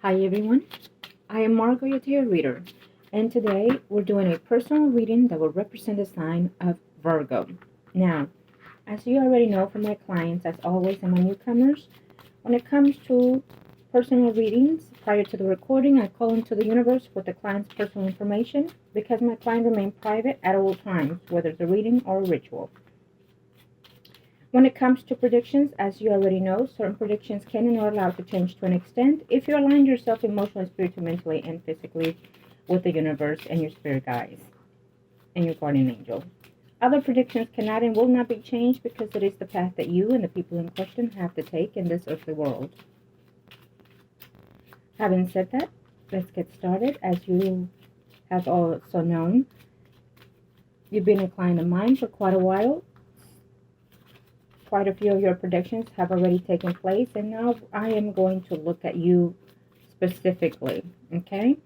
Hi everyone, I am Margo, your tarot reader, and today we're doing a personal reading that will represent the sign of Virgo. Now, as you already know from my clients, as always, and my newcomers, when it comes to personal readings, prior to the recording, I call into the universe with the client's personal information because my client remains private at all times, whether it's a reading or a ritual. When it comes to predictions, as you already know, certain predictions can and are allowed to change to an extent if you align yourself emotionally, spiritually, mentally, and physically with the universe and your spirit guides and your guardian angel. Other predictions cannot and will not be changed because it is the path that you and the people in question have to take in this earthly world. Having said that, let's get started. As you have also known, you've been a client of mine for quite a while. Quite a few of your predictions have already taken place, and now I am going to look at you specifically. Okay,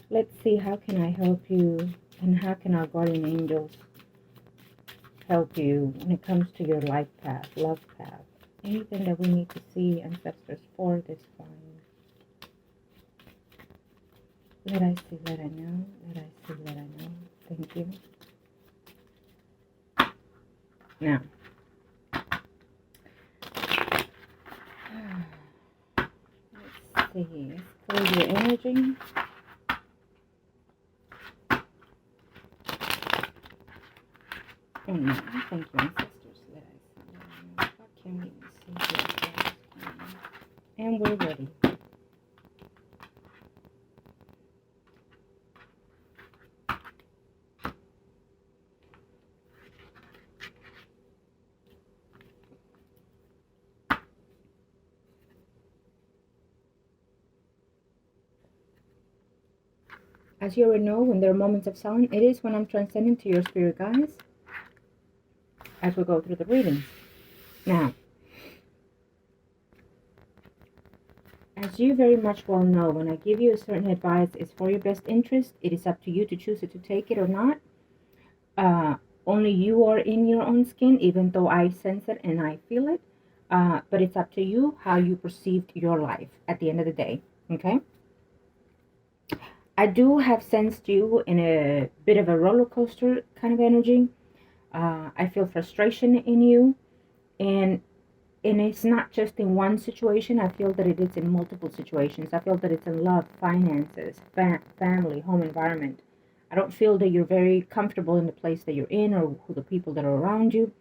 let's see, how can I help you, and how can our guardian angels help you when it comes to your life path, love path, anything that we need to see, ancestors, for this one. Let I see, let I know, let I see, let I know. Thank you. Now, let's see, let's clear your energy. Oh no, thank you, ancestors. Let I see. What can we see here? And we're ready. As you already know, when there are moments of silence, it is when I'm transcending to your spirit guides as we go through the readings. Now, as you very much well know, when I give you a certain advice, it's for your best interest. It is up to you to choose it, to take it or not. Only you are in your own skin, even though I sense it and I feel it. But it's up to you how you perceived your life at the end of the day. Okay? I do have sensed you in a bit of a roller coaster kind of energy. I feel frustration in you, and it's not just in one situation. I feel that it is in multiple situations. I feel that it's in love, finances, family, home environment. I don't feel that you're very comfortable in the place that you're in or who the people that are around you.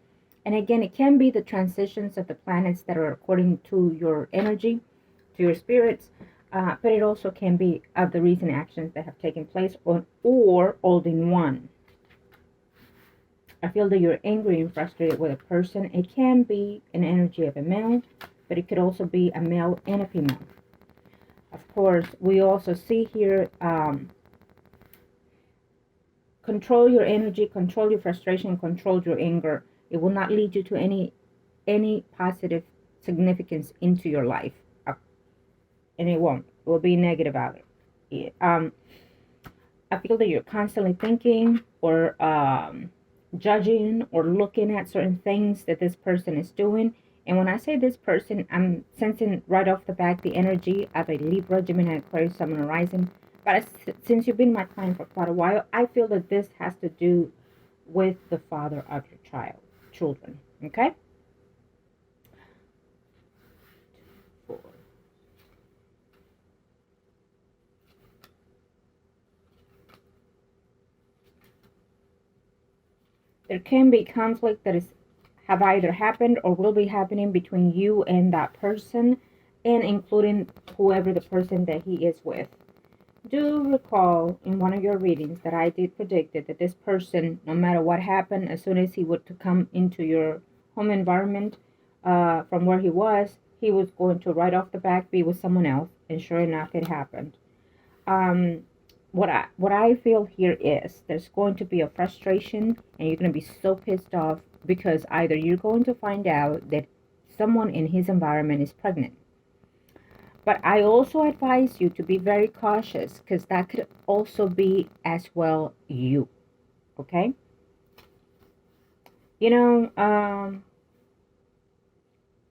And again, it can be the transitions of the planets that are according to your energy, to your spirits, but it also can be of the recent actions that have taken place or all in one. I feel that you're angry and frustrated with a person. It can be an energy of a male, but it could also be a male and a female. Of course, we also see here, control your energy, control your frustration, control your anger. It will not lead you to any positive significance into your life. And it won't. It will be negative out of it. I feel that you're constantly thinking or judging or looking at certain things that this person is doing. And when I say this person, I'm sensing right off the bat the energy of a Libra, Gemini, Aquarius, Sun, and Rising. But since you've been my client for quite a while, I feel that this has to do with the father of your children. Okay? There can be conflict that have either happened or will be happening between you and that person, and including whoever the person that he is with. Do recall in one of your readings that I did predict that this person, no matter what happened, as soon as he would to come into your home environment from where he was going to right off the bat be with someone else, and sure enough, it happened. What I feel here is there's going to be a frustration, and you're going to be so pissed off because either you're going to find out that someone in his environment is pregnant. But I also advise you to be very cautious because that could also be as well you. Okay? You know,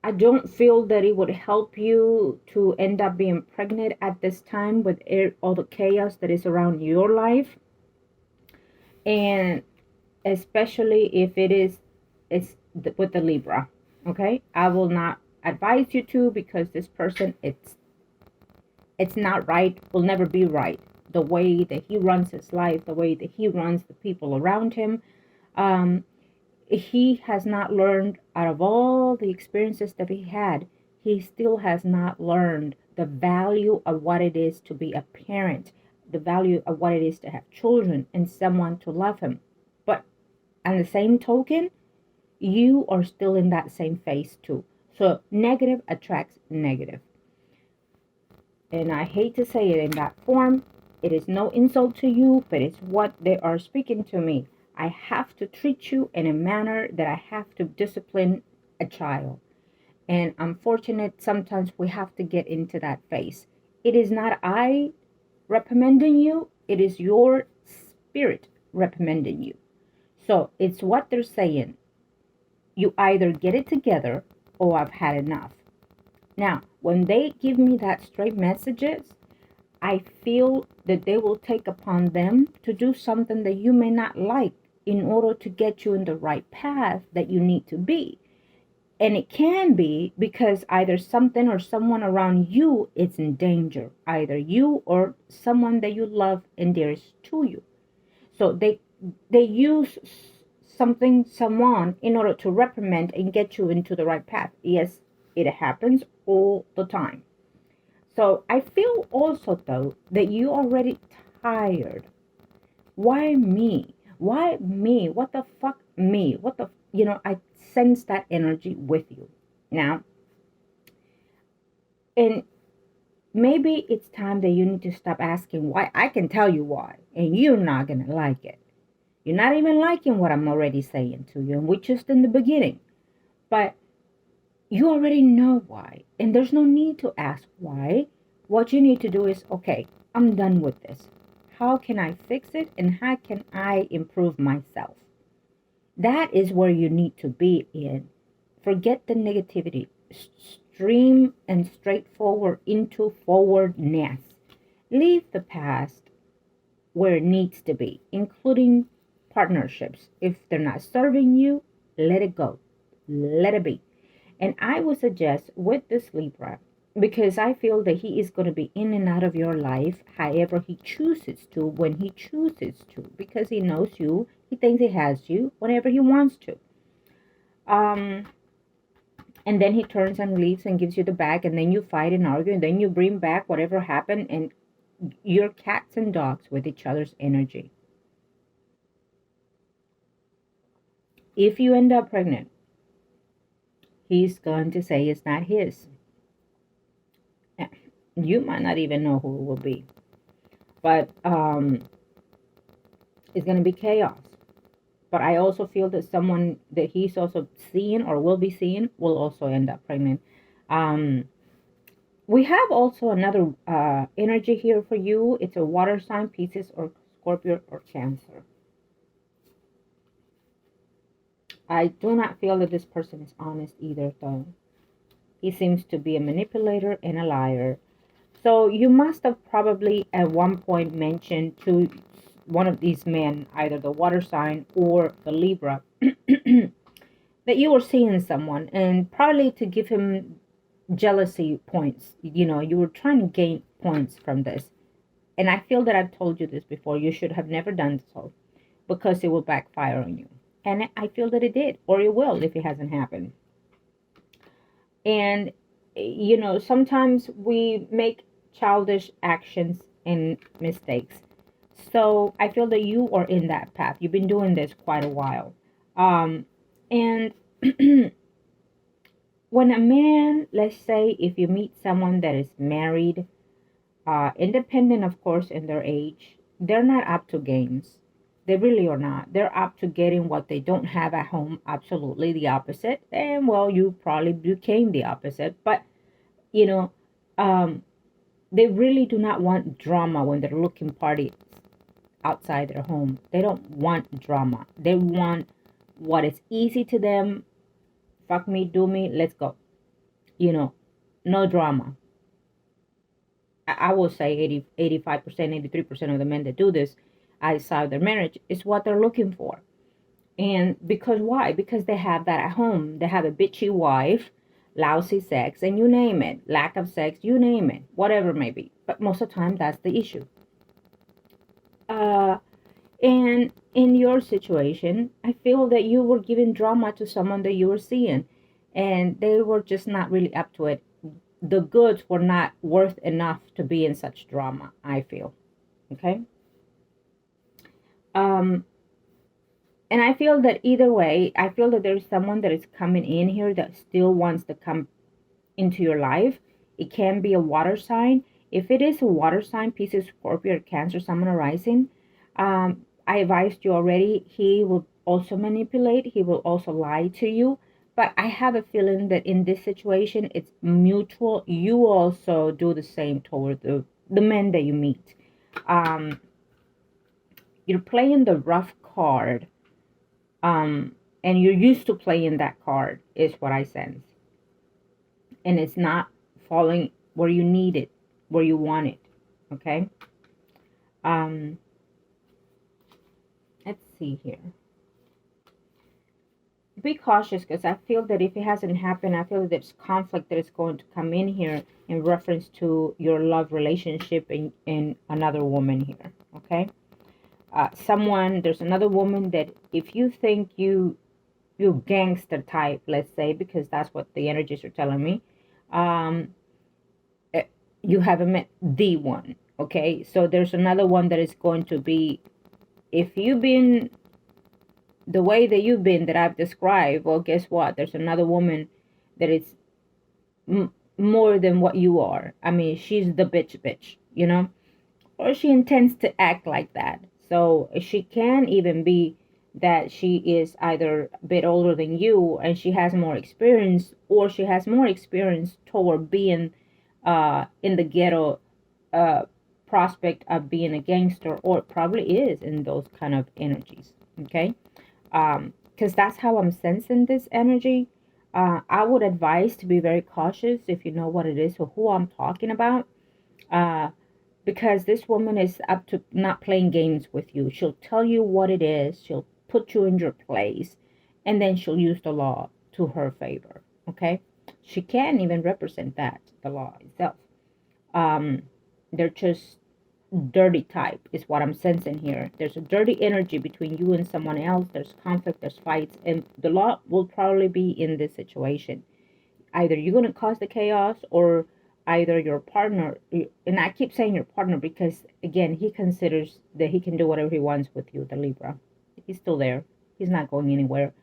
I don't feel that it would help you to end up being pregnant at this time with all the chaos that is around your life. And especially if it's with the Libra. Okay, I will not advise you to, because this person, it's not right, will never be right. The way that he runs his life, the way that he runs the people around him, um, he has not learned, out of all the experiences that he had, he still has not learned the value of what it is to be a parent, the value of what it is to have children and someone to love him. But on the same token, you are still in that same phase too. So negative attracts negative. And I hate to say it in that form. It is no insult to you, but it's what they are speaking to me. I have to treat you in a manner that I have to discipline a child. And unfortunate, sometimes we have to get into that phase. It is not I recommending you, it is your spirit recommending you. So it's what they're saying. You either get it together or I've had enough. Now, when they give me that straight messages, I feel that they will take upon them to do something that you may not like in order to get you in the right path that you need to be. And it can be because either something or someone around you is in danger, either you or someone that you love and dearest to you. So they use someone in order to reprimand and get you into the right path. Yes, it happens all the time. So I feel also though that you already tired. Why me? Why me? What the fuck me? What the, I sense that energy with you now. And maybe it's time that you need to stop asking why. I can tell you why, and you're not going to like it. You're not even liking what I'm already saying to you, and we're just in the beginning. But you already know why, and there's no need to ask why. What you need to do is, okay, I'm done with this. How can I fix it, and how can I improve myself? That is where you need to be in. Forget the negativity. Stream and straightforward into forwardness. Leave the past where it needs to be, including partnerships. If they're not serving you, let it go. Let it be. And I would suggest with this Libra, because I feel that he is going to be in and out of your life however he chooses to, when he chooses to, because he knows you, he thinks he has you whenever he wants to. And then he turns and leaves and gives you the bag, and then you fight and argue, and then you bring back whatever happened, and you're cats and dogs with each other's energy. If you end up pregnant, he's going to say it's not his. You might not even know who it will be. But it's going to be chaos. But I also feel that someone that he's also seeing or will be seeing will also end up pregnant. We have also another energy here for you. It's a water sign, Pisces or Scorpio or Cancer. I do not feel that this person is honest either, though. He seems to be a manipulator and a liar. So you must have probably at one point mentioned to one of these men, either the water sign or the Libra, that you were seeing someone, and probably to give him jealousy points. You were trying to gain points from this. And I feel that I've told you this before. You should have never done so, because it will backfire on you. And I feel that it did, or it will if it hasn't happened. And, sometimes we make childish actions and mistakes. So I feel that you are in that path. You've been doing this quite a while. And when a man, let's say if you meet someone that is married, independent, of course, in their age, they're not up to games. They really are not. They're up to getting what they don't have at home. Absolutely the opposite. And well, you probably became the opposite. But, they really do not want drama when they're looking parties outside their home. They don't want drama. They want what is easy to them. Fuck me, do me, let's go. no drama. I will say 85%, 83% of the men that do this outside their marriage is what they're looking for. And because why? Because they have that at home. They have a bitchy wife, lousy sex, and you name it, lack of sex, you name it, whatever it may be. But most of the time, that's the issue. And in your situation, I feel that you were giving drama to someone that you were seeing, and they were just not really up to it. The goods were not worth enough to be in such drama, I feel. Okay? Um, and I feel that either way, I feel that there's someone that is coming in here that still wants to come into your life. It can be a water sign. If it is a water sign, Pisces, Scorpio, or Cancer, Sun, or Rising, I advised you already, he will also manipulate. He will also lie to you. But I have a feeling that in this situation, it's mutual. You also do the same toward the men that you meet. You're playing the rough card. And you're used to playing that card, is what I sense. And it's not falling where you need it, where you want it. Okay? Let's see here. Be cautious, because I feel that if it hasn't happened, I feel that there's conflict that is going to come in here in reference to your love relationship in another woman here. Okay? There's another woman that if you think you gangster type, let's say, because that's what the energies are telling me, you haven't met the one. Okay, so there's another one that is going to be, if you've been the way that you've been that I've described, well, guess what, there's another woman that is more than what you are. I mean, she's the bitch, or she intends to act like that. So she can even be that she is either a bit older than you and she has more experience, or she has more experience toward being in the ghetto prospect of being a gangster, or probably is in those kind of energies. Okay? Because that's how I'm sensing this energy. I would advise to be very cautious if you know what it is or who I'm talking about. Because this woman is up to not playing games with you. She'll tell you what it is. She'll put you in your place. And then she'll use the law to her favor. Okay? She can't even represent that, the law itself. They're just dirty type is what I'm sensing here. There's a dirty energy between you and someone else. There's conflict, there's fights, and the law will probably be in this situation. Either you're going to cause the chaos, or either your partner, and I keep saying your partner because, again, he considers that he can do whatever he wants with you, the Libra. He's still there. He's not going anywhere.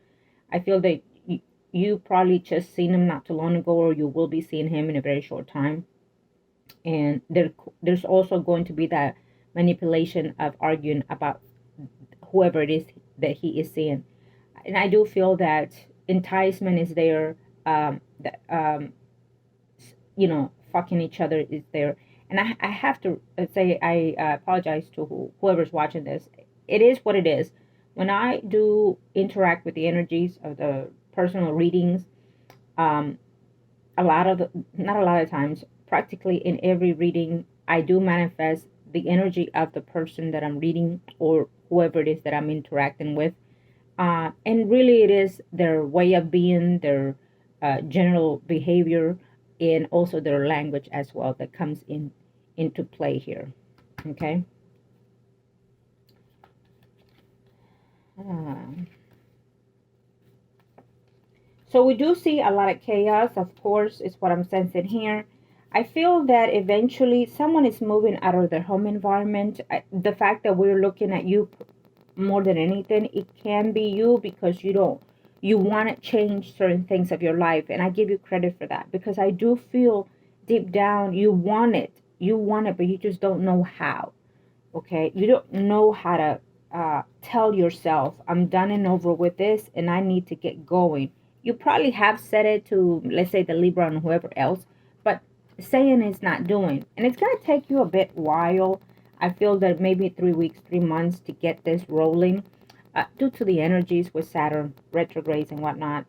I feel that you probably just seen him not too long ago, or you will be seeing him in a very short time. And there's also going to be that manipulation of arguing about whoever it is that he is seeing. And I do feel that enticement is there, fucking each other is there. And I have to say, I apologize to whoever's watching this. It is what it is. When I do interact with the energies of the personal readings, not a lot of times, practically in every reading, I do manifest the energy of the person that I'm reading, or whoever it is that I'm interacting with. And really it is their way of being, their general behavior, and also their language as well that comes into play here. Okay? So we do see a lot of chaos, of course, is what I'm sensing here. I feel that eventually someone is moving out of their home environment. The fact that we're looking at you more than anything, it can be you because you want to change certain things of your life. And I give you credit for that, because I do feel deep down you want it, but you just don't know how. Okay? You don't know how to tell yourself, I'm done and over with this and I need to get going. You probably have said it to, let's say, the Libra and whoever else, but saying it's not doing. And it's going to take you a bit while. I feel that maybe 3 weeks, 3 months to get this rolling, due to the energies with Saturn retrogrades and whatnot.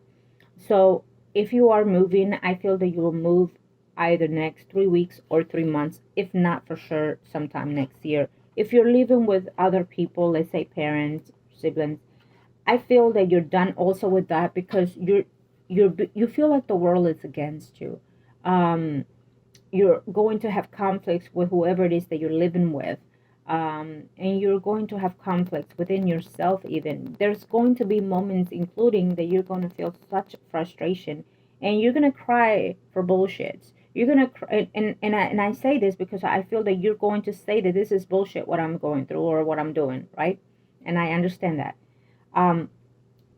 So If you are moving, I feel that you will move either next 3 weeks or 3 months, if not for sure sometime next year. If you're living with other people, let's say parents, siblings, I feel that you're done also with that, because you feel like the world is against you. Um, you're going to have conflicts with whoever it is that you're living with. And you're going to have conflicts within yourself. Even there's going to be moments, including that you're going to feel such frustration, and you're going to cry for bullshits. You're going to cry, and I say this because I feel that you're going to say that this is bullshit, what I'm going through or what I'm doing, right? And I understand that. um,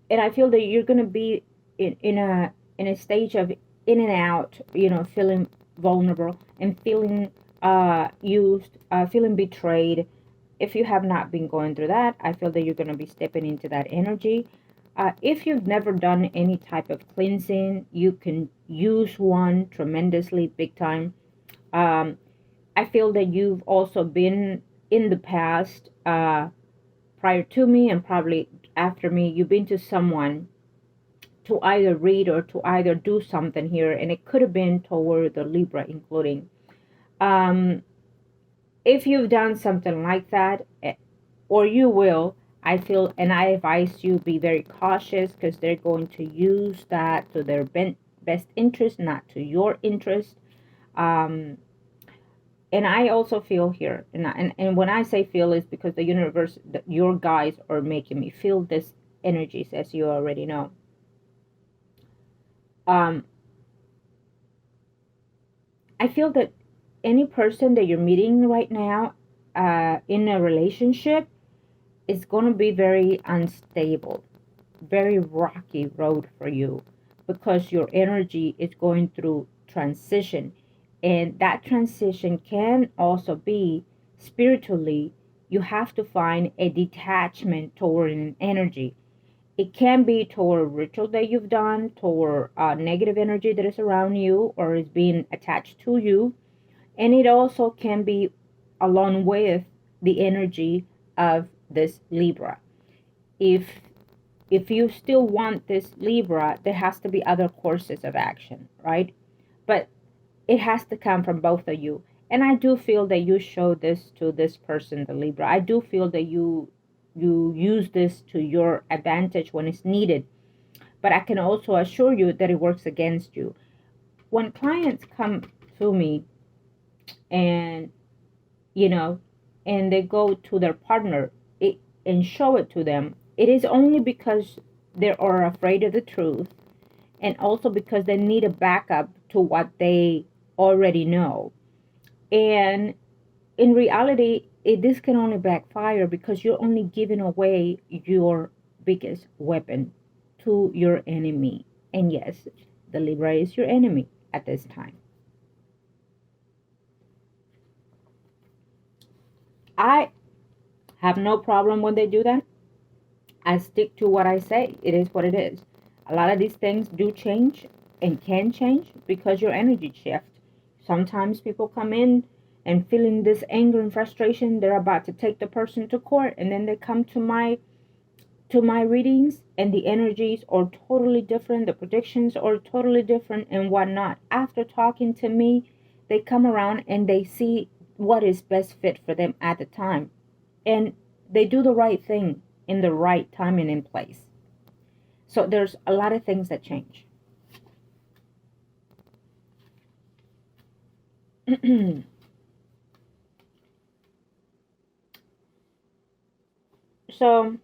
and I feel that you're going to be in a stage of in and out, feeling vulnerable and feeling used, feeling betrayed. If you have not been going through that, I feel that you're going to be stepping into that energy. If you've never done any type of cleansing, you can use one tremendously, big time. Um, I feel that you've also been in the past, prior to me and probably after me, you've been to someone to either read or to either do something here, and it could have been toward the Libra, including. Um, if you've done something like that, or you will, I feel, and I advise you be very cautious, because they're going to use that to their best interest, not to your interest. Um, and I also feel here, and when I say feel, is because the universe, your guides are making me feel this energies, as you already know. Um, I feel that any person that you're meeting right now, in a relationship, is going to be very unstable, very rocky road for you, because your energy is going through transition. And that transition can also be spiritually. You have to find a detachment toward an energy. It can be toward a ritual that you've done, toward negative energy that is around you or is being attached to you. And it also can be along with the energy of this Libra. If you still want this Libra, there has to be other courses of action, right? But it has to come from both of you. And I do feel that you show this to this person, the Libra. I do feel that you use this to your advantage when it's needed. But I can also assure you that it works against you. When clients come to me and you know, and they go to their partner, and show it to them, it is only because they are afraid of the truth, and also because they need a backup to what they already know. And in reality, this can only backfire because you're only giving away your biggest weapon to your enemy. And yes, the Libra is your enemy at this time. I have no problem when they do that. I stick to what I say. It is what it is. A lot of these things do change and can change because your energy shift. Sometimes people come in and feeling this anger and frustration. They're about to take the person to court, and then they come to my readings, and the energies are totally different. The predictions are totally different and whatnot. After talking to me, they come around and they see what is best fit for them at the time, and they do the right thing in the right time and in place. So there's a lot of things that change. So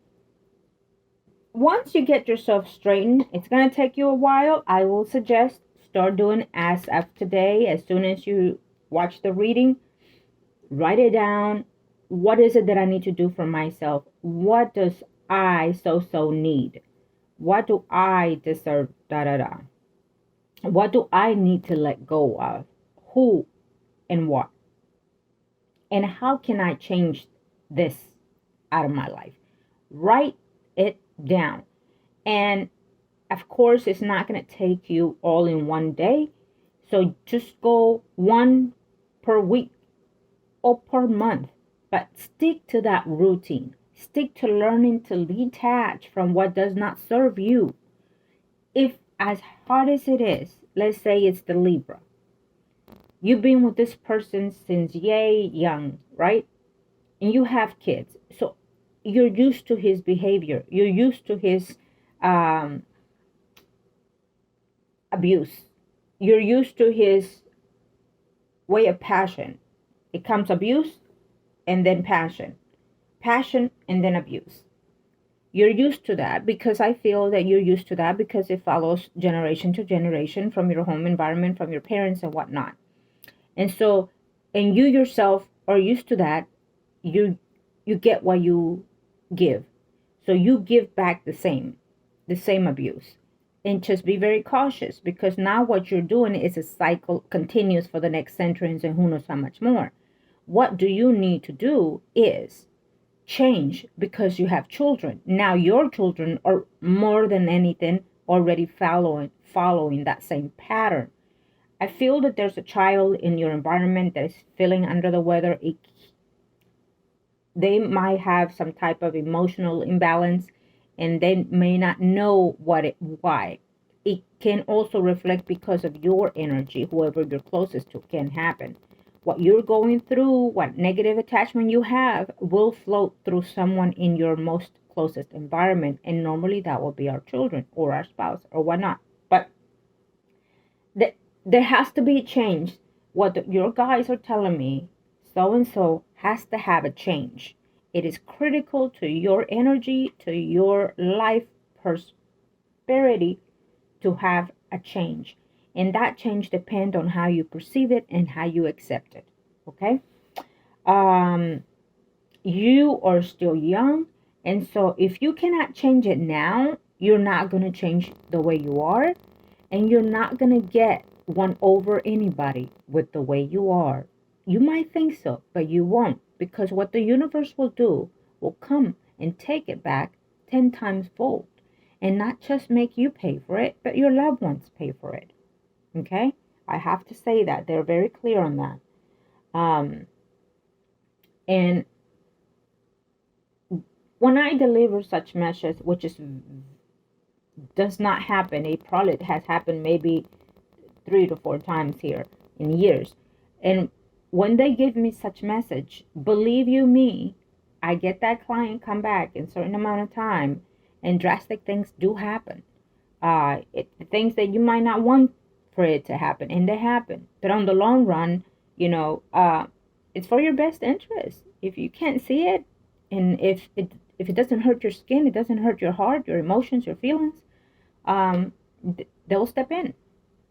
once you get yourself straightened, it's going to take you a while. I will suggest start doing as of today. As soon as you watch the reading, write it down. What is it that I need to do for myself? What does I so need? What do I deserve? Da da da. What do I need to let go of? Who and what? And how can I change this out of my life? Write it down. And of course, it's not going to take you all in one day. So just go one per week or per month. But stick to that routine. Stick to learning to detach from what does not serve you. If as hard as it is, let's say it's the Libra. You've been with this person since yay young, right? And you have kids. So you're used to his behavior. You're used to his um, abuse. You're used to his way of passion. It comes abuse and then passion. Passion and then abuse. You're used to that because I feel that you're used to that because it follows generation to generation from your home environment, from your parents and whatnot. And so, and you yourself are used to that. You get what you give. So you give back the same abuse. And just be very cautious because now what you're doing is a cycle continues for the next centuries and who knows how much more. What do you need to do is change because you have children. Now your children are more than anything already following that same pattern. I feel that there's a child in your environment that is feeling under the weather. They might have some type of emotional imbalance and they may not know why. It can also reflect because of your energy, whoever you're closest to can happen. What you're going through, what negative attachment you have will float through someone in your most closest environment. And normally that will be our children or our spouse or whatnot. But there has to be a change. What your guys are telling me, so and so has to have a change. It is critical to your energy, to your life prosperity to have a change. And that change depends on how you perceive it and how you accept it. Okay? You are still young. And so if you cannot change it now, you're not going to change the way you are. And you're not going to get one over anybody with the way you are. You might think so, but you won't. Because what the universe will do will come and take it back 10 times fold. And not just make you pay for it, but your loved ones pay for it. Okay? I have to say that. They're very clear on that. And when I deliver such messages, which does not happen, it probably has happened maybe 3 to 4 times here in years. And when they give me such message, believe you me, I get that client come back in a certain amount of time, and drastic things do happen. Things that you might not want for it to happen, and they happen. But on the long run, it's for your best interest. If you can't see it, and if it doesn't hurt your skin, it doesn't hurt your heart, your emotions, your feelings, they'll step in.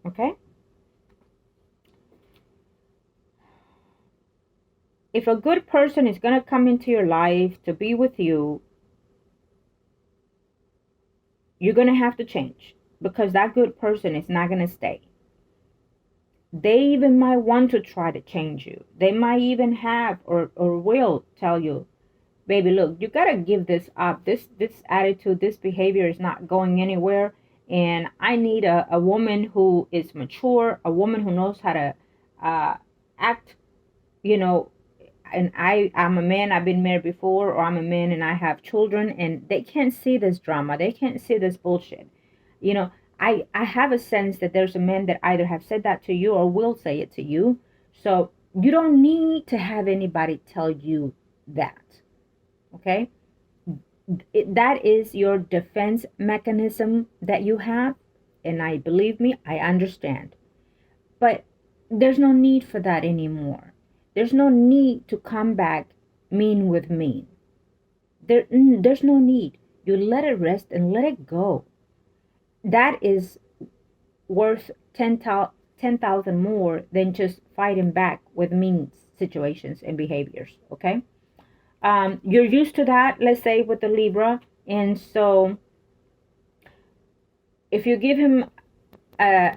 Okay? If a good person is going to come into your life to be with you, you're going to have to change because that good person is not going to stay. They even might want to try to change you. They might even have or will tell you, baby, look, you got to give this up. This attitude, this behavior is not going anywhere. And I need a woman who is mature, a woman who knows how to act, and I'm a man, I've been married before, or I'm a man and I have children, and they can't see this drama. They can't see this bullshit. I have a sense that there's a man that either have said that to you or will say it to you. So you don't need to have anybody tell you that. Okay? That is your defense mechanism that you have. And believe me, I understand. But there's no need for that anymore. There's no need to come back mean with mean. There's no need. You let it rest and let it go. That is worth 10,000 more than just fighting back with mean situations and behaviors. Okay? You're used to that, let's say, with the Libra. And so if you give him a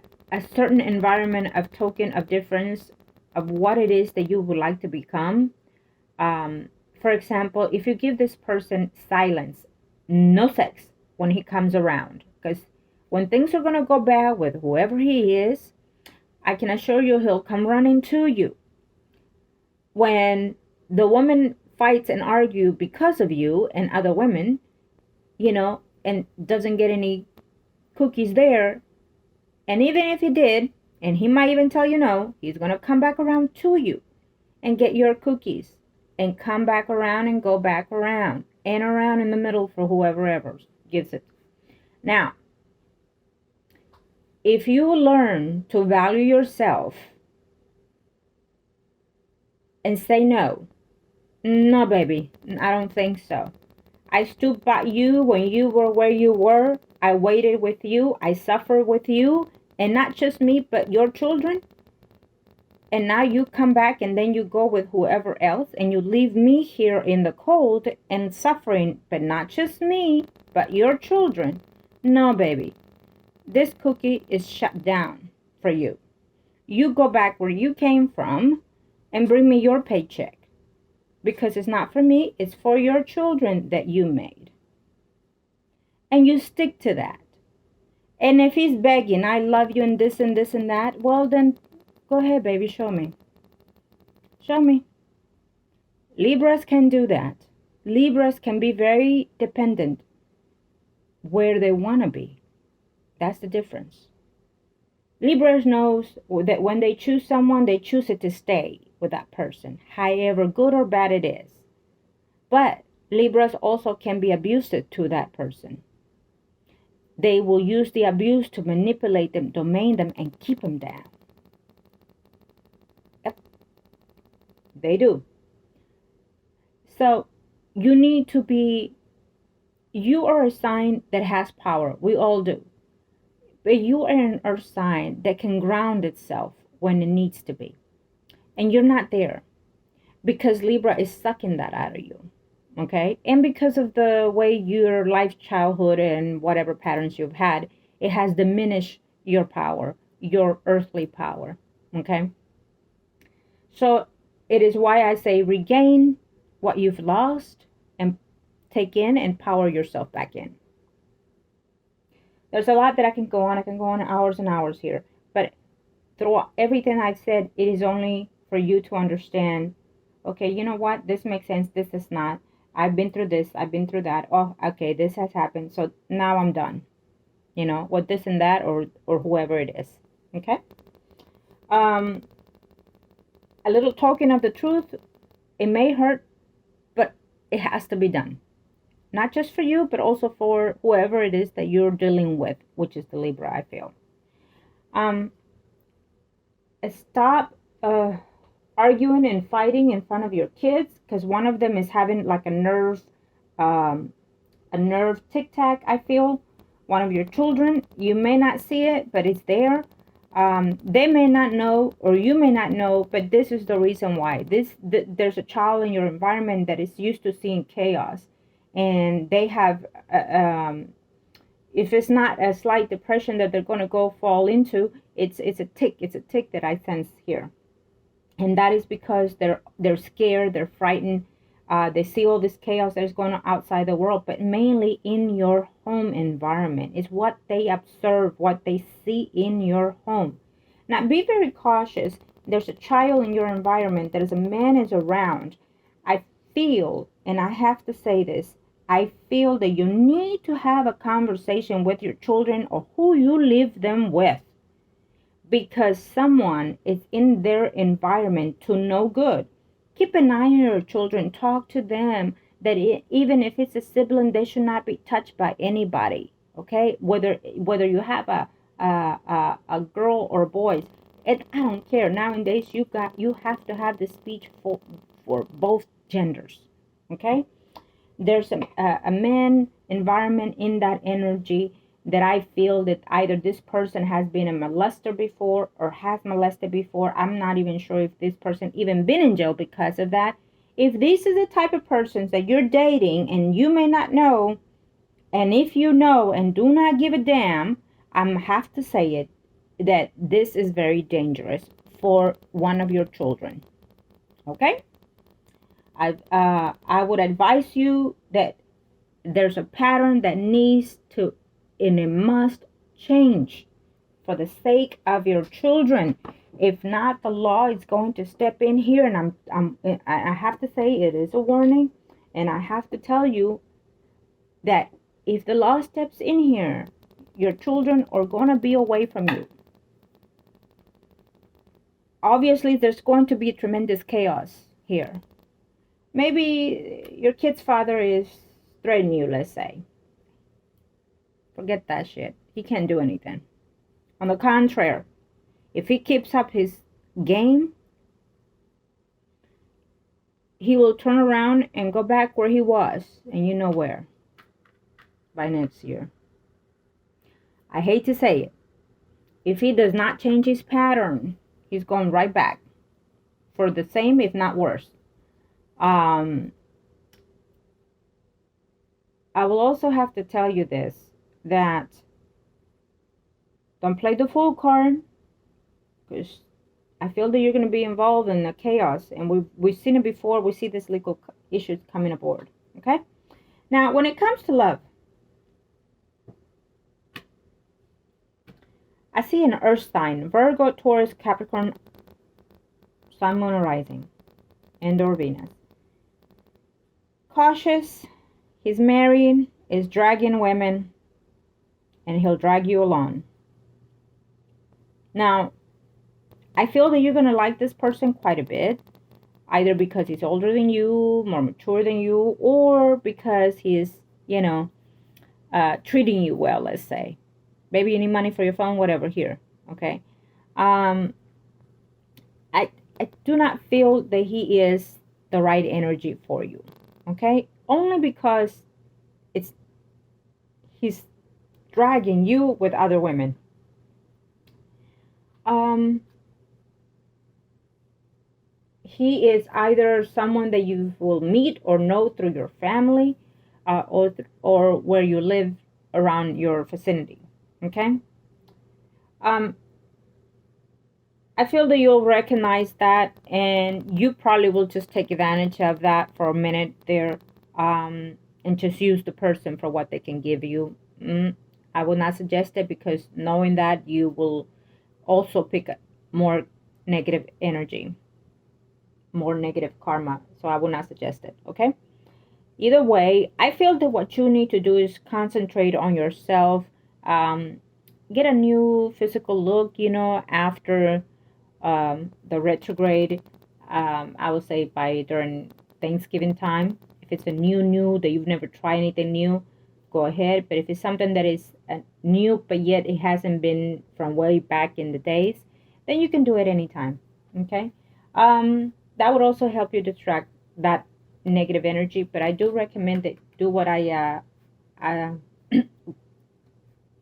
certain environment of token of difference of what it is that you would like to become. For example, if you give this person silence, no sex when he comes around, because when things are going to go bad with whoever he is, I can assure you he'll come running to you. When the woman fights and argue because of you and other women, and doesn't get any cookies there, And even if he did, and he might even tell you no, he's going to come back around to you and get your cookies and come back around and go back around and around in the middle for whoever ever gives it. Now, if you learn to value yourself and say no, no, baby, I don't think so. I stood by you when you were where you were. I waited with you. I suffered with you. And not just me, but your children. And now you come back and then you go with whoever else and you leave me here in the cold and suffering, but not just me, but your children. No, baby. This cookie is shut down for you. You go back where you came from and bring me your paycheck. Because it's not for me, it's for your children that you made. And you stick to that. And if he's begging, I love you and this and this and that, well then, go ahead, baby, show me. Show me. Libras can do that. Libras can be very dependent where they want to be. That's the difference. Libras knows that when they choose someone, they choose it to stay with that person, however good or bad it is. But Libras also can be abusive to that person. They will use the abuse to manipulate them, domain them, and keep them down. Yep. They do. So you need to be, you are a sign that has power. We all do. But you are an earth sign that can ground itself when it needs to be. And you're not there because Libra is sucking that out of you. Okay? And because of the way your life, childhood, and whatever patterns you've had, it has diminished your power, your earthly power. Okay? So it is why I say regain what you've lost and take in and power yourself back in. There's a lot that I can go on. I can go on hours and hours here. But through everything I've said, it is only for you to understand, okay, you know what? This makes sense. This is not. I've been through this. I've been through that. Oh, okay, this has happened. So now I'm done. You know, with this and that or whoever it is. Okay? A little token of the truth. It may hurt, but it has to be done. Not just for you, but also for whoever it is that you're dealing with, which is the Libra, I feel. Stop arguing and fighting in front of your kids, because one of them is having like a nerve tic-tac, I feel. One of your children, you may not see it, but it's there. They may not know, or you may not know, but this is the reason why. There's a child in your environment that is used to seeing chaos. And they have, if it's not a slight depression that they're going to fall into, it's a tick that I sense here. And that is because they're scared, they're frightened, they see all this chaos that is going on outside the world, but mainly in your home environment. It's what they observe, what they see in your home. Now, be very cautious. There's a child in your environment that as a man is around, I feel, and I have to say this, I feel that you need to have a conversation with your children or who you live them with, because someone is in their environment to no good. Keep an eye on your children. Talk to them that even if it's a sibling, they should not be touched by anybody. Okay, whether you have a girl or boys, I don't care. Nowadays, you have to have the speech for both genders. Okay. There's a man environment in that energy that I feel that either this person has been a molester before or has molested before. I'm not even sure if this person even been in jail because of that. If this is the type of persons that you're dating and you may not know, and if you know and do not give a damn, I have to say it, that this is very dangerous for one of your children. Okay? I would advise you that there's a pattern that needs to, and it must change for the sake of your children. If not, the law is going to step in here, and I have to say it is a warning, and I have to tell you that if the law steps in here, your children are going to be away from you. obviously there's going to be tremendous chaos here. Maybe your kid's father is threatening you, let's say. Forget that shit. He can't do anything. On the contrary, if he keeps up his game, he will turn around and go back where he was, and you know where, by next year. I hate to say it. If he does not change his pattern, he's going right back for the same, if not worse. I will also have to tell you this, that don't play the fool card, because I feel that you're going to be involved in the chaos, and we've seen it before. We see this legal issues coming aboard. Okay? Now, when it comes to love, I see an earth sign, Virgo, Taurus, Capricorn, Sun, Moon, or Rising, and or Venus. Cautious, he's married, is dragging women, and he'll drag you along. Now, I feel that you're going to like this person quite a bit, either because he's older than you, more mature than you, or because he's, treating you well, let's say. Maybe you need money for your phone, whatever, here, okay? I do not feel that he is the right energy for you, okay? Only because he's dragging you with other women. He is either someone that you will meet or know through your family, or where you live around your vicinity. Okay. I feel that you'll recognize that, and you probably will just take advantage of that for a minute there, and just use the person for what they can give you. I would not suggest it, because knowing that, you will also pick up more negative energy, more negative karma. So I would not suggest it. Okay. Either way, I feel that what you need to do is concentrate on yourself. Get a new physical look, after the retrograde. I would say during Thanksgiving time. If it's a new that you've never tried anything new, go ahead. But if it's something that is new, but yet it hasn't been from way back in the days, then you can do it anytime. Okay. That would also help you distract that negative energy. But I do recommend that do what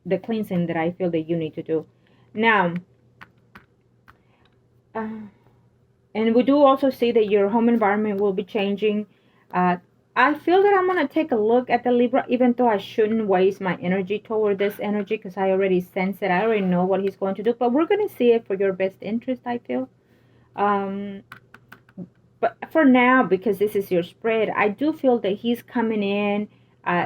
the cleansing that I feel that you need to do. Now, and we do also see that your home environment will be changing. I feel that I'm going to take a look at the Libra, even though I shouldn't waste my energy toward this energy, because I already sense it. I already know what he's going to do, but we're going to see it for your best interest, I feel. But for now, because this is your spread, I do feel that he's coming in,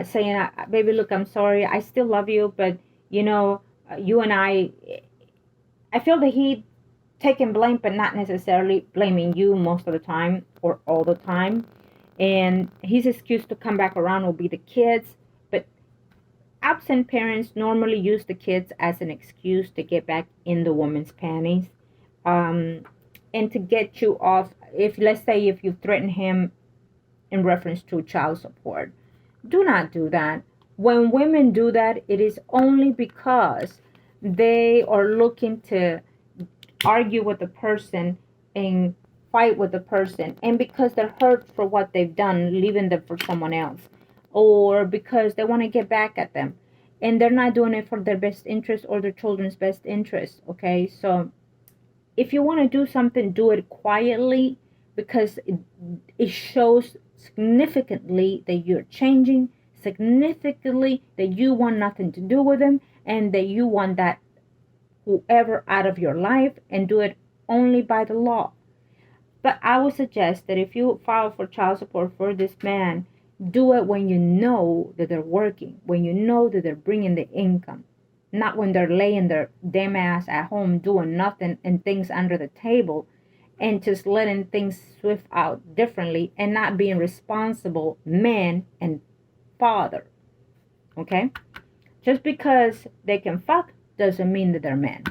saying, baby, look, I'm sorry. I still love you, but, you and I feel that he taking blame, but not necessarily blaming you most of the time or all the time. And his excuse to come back around will be the kids. But absent parents normally use the kids as an excuse to get back in the woman's panties. And to get you off, let's say if you threaten him in reference to child support, do not do that. When women do that, it is only because they are looking to argue with the person and fight with the person, and because they're hurt for what they've done, leaving them for someone else, or because they want to get back at them, and they're not doing it for their best interest or their children's best interest. Okay, so if you want to do something, do it quietly, because it shows significantly that you're changing, significantly that you want nothing to do with them, and that you want that whoever out of your life, and do it only by the law. But I would suggest that if you file for child support for this man, do it when you know that they're working, when you know that they're bringing the income, not when they're laying their damn ass at home doing nothing and things under the table, and just letting things swift out differently, and not being responsible man and father. Okay? Just because they can fuck doesn't mean that they're men.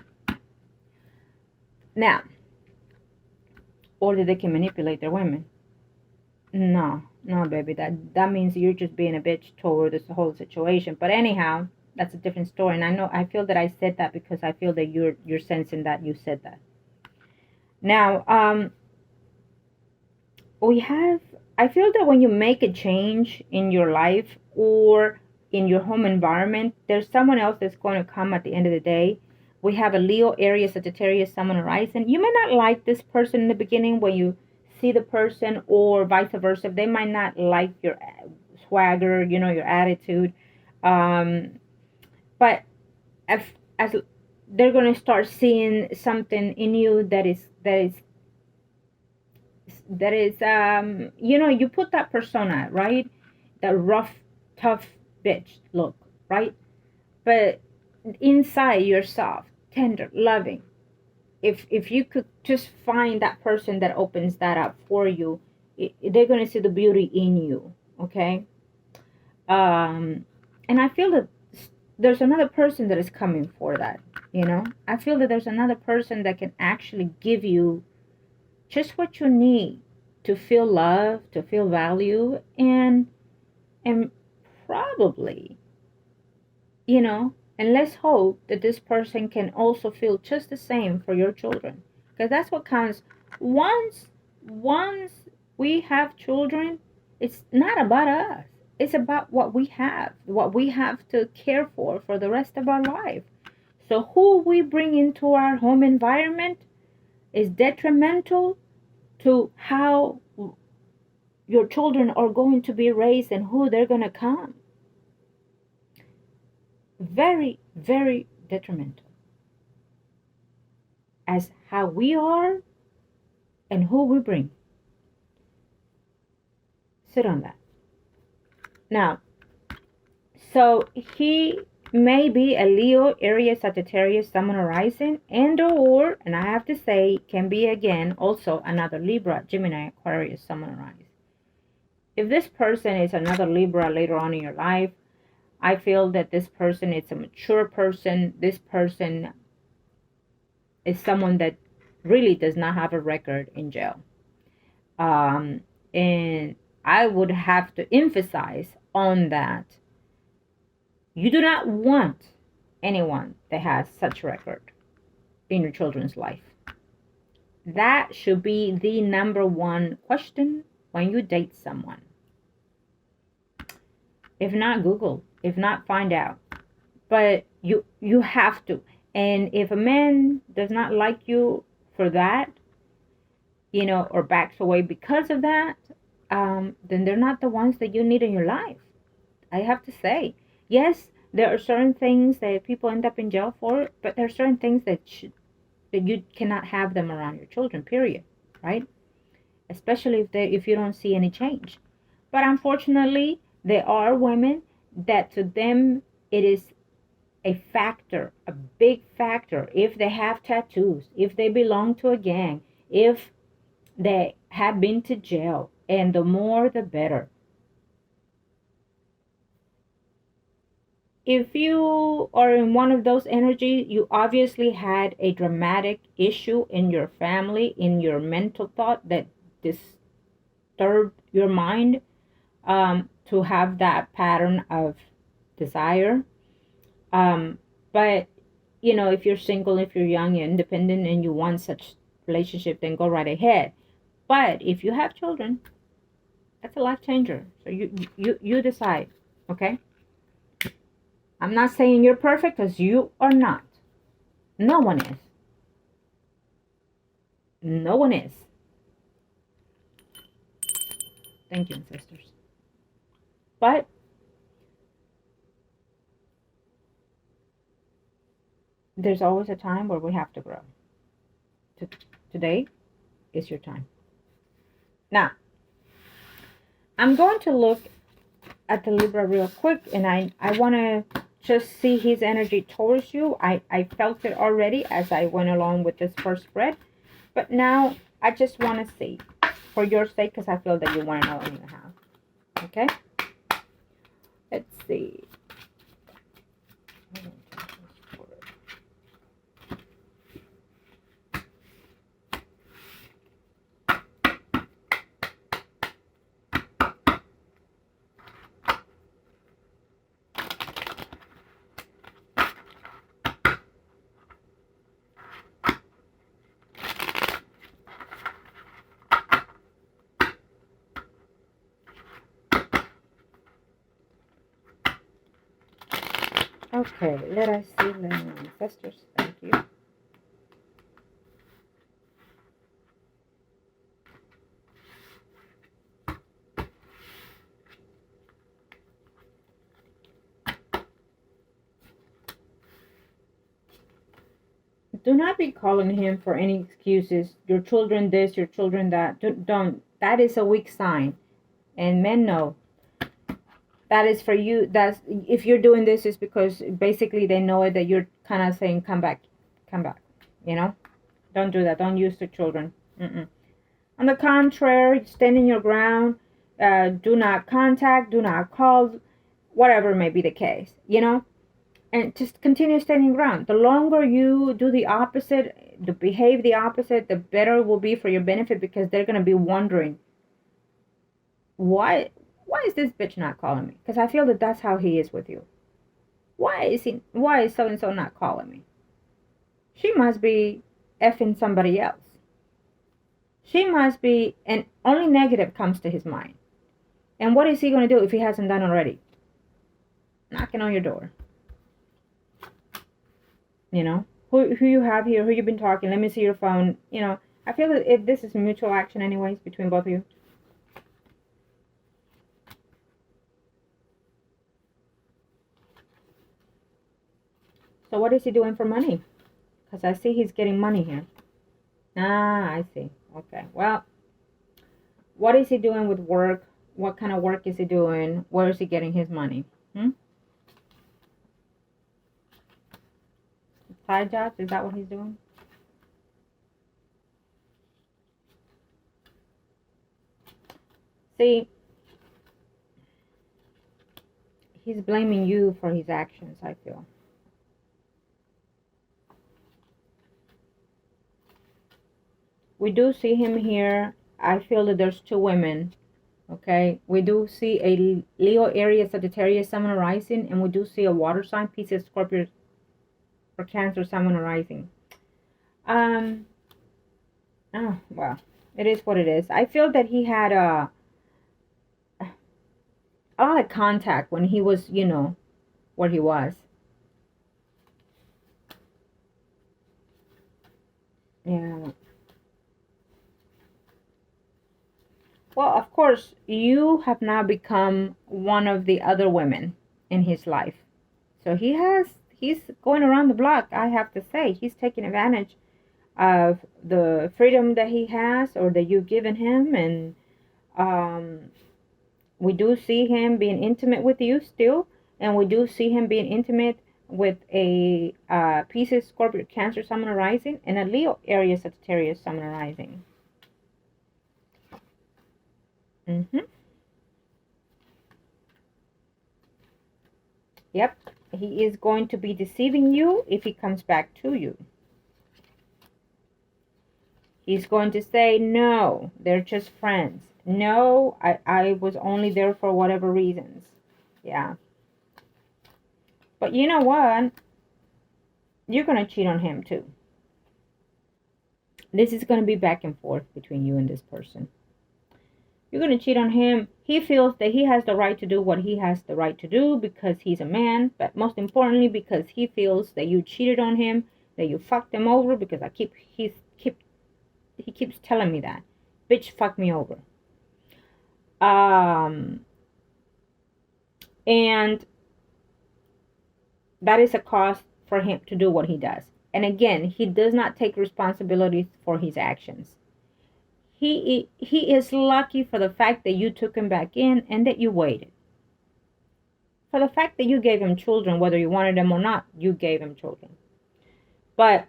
Now, or that they can manipulate their women. No, no, baby. That means you're just being a bitch toward this whole situation. But anyhow, that's a different story. And I feel that I said that because I feel that you're sensing that you said that. Now, I feel that when you make a change in your life or in your home environment, there's someone else that's going to come at the end of the day. We have a Leo, Aries, Sagittarius, Sun, and Rising. You may not like this person in the beginning when you see the person, or vice versa. They might not like your swagger, your attitude. But as they're going to start seeing something in you that is you put that persona, right? That rough, tough bitch look, right? But inside you're soft, tender, loving. If you could just find that person that opens that up for you, they're going to see the beauty in you. Okay. And I feel that there's another person that is coming for that. I feel that there's another person that can actually give you just what you need to feel love, to feel value, and probably, and let's hope that this person can also feel just the same for your children, because that's what counts. Once we have children, it's not about us. It's about what we have to care for the rest of our life. So who we bring into our home environment is detrimental to how your children are going to be raised and who they're going to come. Very, very detrimental. As how we are and who we bring. Sit on that. Now, so he may be a Leo, Aries, Sagittarius, Sun, or Rising, and I have to say, can be again also another Libra, Gemini, Aquarius, Sun, or Rising. If this person is another Libra later on in your life, I feel that this person is a mature person. This person is someone that really does not have a record in jail. And I would have to emphasize on that. You do not want anyone that has such record in your children's life. That should be the number one question when you date someone. If not, Google. If not, find out. But you have to. And if a man does not like you for that, or backs away because of that, then they're not the ones that you need in your life. I have to say, yes, there are certain things that people end up in jail for, but there are certain things that you cannot have them around your children, period, right? Especially if you don't see any change. But unfortunately, there are women that to them it is a factor, a big factor. If they have tattoos, if they belong to a gang, if they have been to jail, and the more the better. If you are in one of those energies, you obviously had a dramatic issue in your family, in your mental thought that disturbed your mind to have that pattern of desire. But, if you're single, if you're young, you're independent, and you want such relationship, then go right ahead. But if you have children, that's a life changer. So you decide, okay? I'm not saying you're perfect, because you are not. No one is. No one is. Thank you, ancestors. But there's always a time where we have to grow. Today is your time. Now, I'm going to look at the Libra real quick, and I want to just see his energy towards you. I felt it already as I went along with this first spread, but now I just want to see for your sake, because I feel that you want to know anyhow. Okay, let's see. Okay, let us see the ancestors. Thank you. Do not be calling him for any excuses. Your children this, your children that. Don't. That is a weak sign. And men know. That is for you. That's if you're doing this is because basically they know it that you're kind of saying come back, come back. You know, don't do that. Don't use the children. Mm-mm. On the contrary, stand your ground. Do not contact. Do not call. Whatever may be the case. You know, and just continue standing ground. The longer you do the opposite, to behave the opposite, the better it will be for your benefit because they're gonna be wondering why is this bitch not calling me? Because I feel that that's how he is with you. Why is so and so not calling me? She must be effing somebody else. She must be, and only negative comes to his mind. And what is he going to do if he hasn't done already? Knocking on your door. You know, who you have here, who you've been talking. Let me see your phone. You know, I feel that if this is mutual action anyways between both of you. So what is he doing for money? Because I see he's getting money here. Ah, I see. Okay. Well, what is he doing with work? What kind of work is he doing? Where is he getting his money? Side jobs? Is that what he's doing? See, he's blaming you for his actions, I feel. We do see him here. I feel that there's two women. Okay, we do see a Leo, Aries, Sagittarius, Sun, rising, and we do see a water sign, Pisces, Scorpio, or Cancer, Sun, rising. Oh well, it is what it is. I feel that he had a lot of contact when he was, you know, where he was. Yeah. Well, of course, you have now become one of the other women in his life. So he's going around the block, I have to say. He's taking advantage of the freedom that he has or that you've given him. And we do see him being intimate with you still. And we do see him being intimate with a Pisces, Scorpio, Cancer, Sun, rising, and a Leo, Aries, Sagittarius, Sun, rising. Yep, he is going to be deceiving you if he comes back to you. He's going to say, no, they're just friends. No, I was only there for whatever reasons. Yeah. But you know what? You're going to cheat on him too. This is going to be back and forth between you and this person. You're going to cheat on him. He feels that he has the right to do what he has the right to do because he's a man. But most importantly, because he feels that you cheated on him, that you fucked him over. Because he keeps telling me that. Bitch, fuck me over. And that is a cost for him to do what he does. And again, he does not take responsibility for his actions. He is lucky for the fact that you took him back in and that you waited. For the fact that you gave him children, whether you wanted them or not, you gave him children. But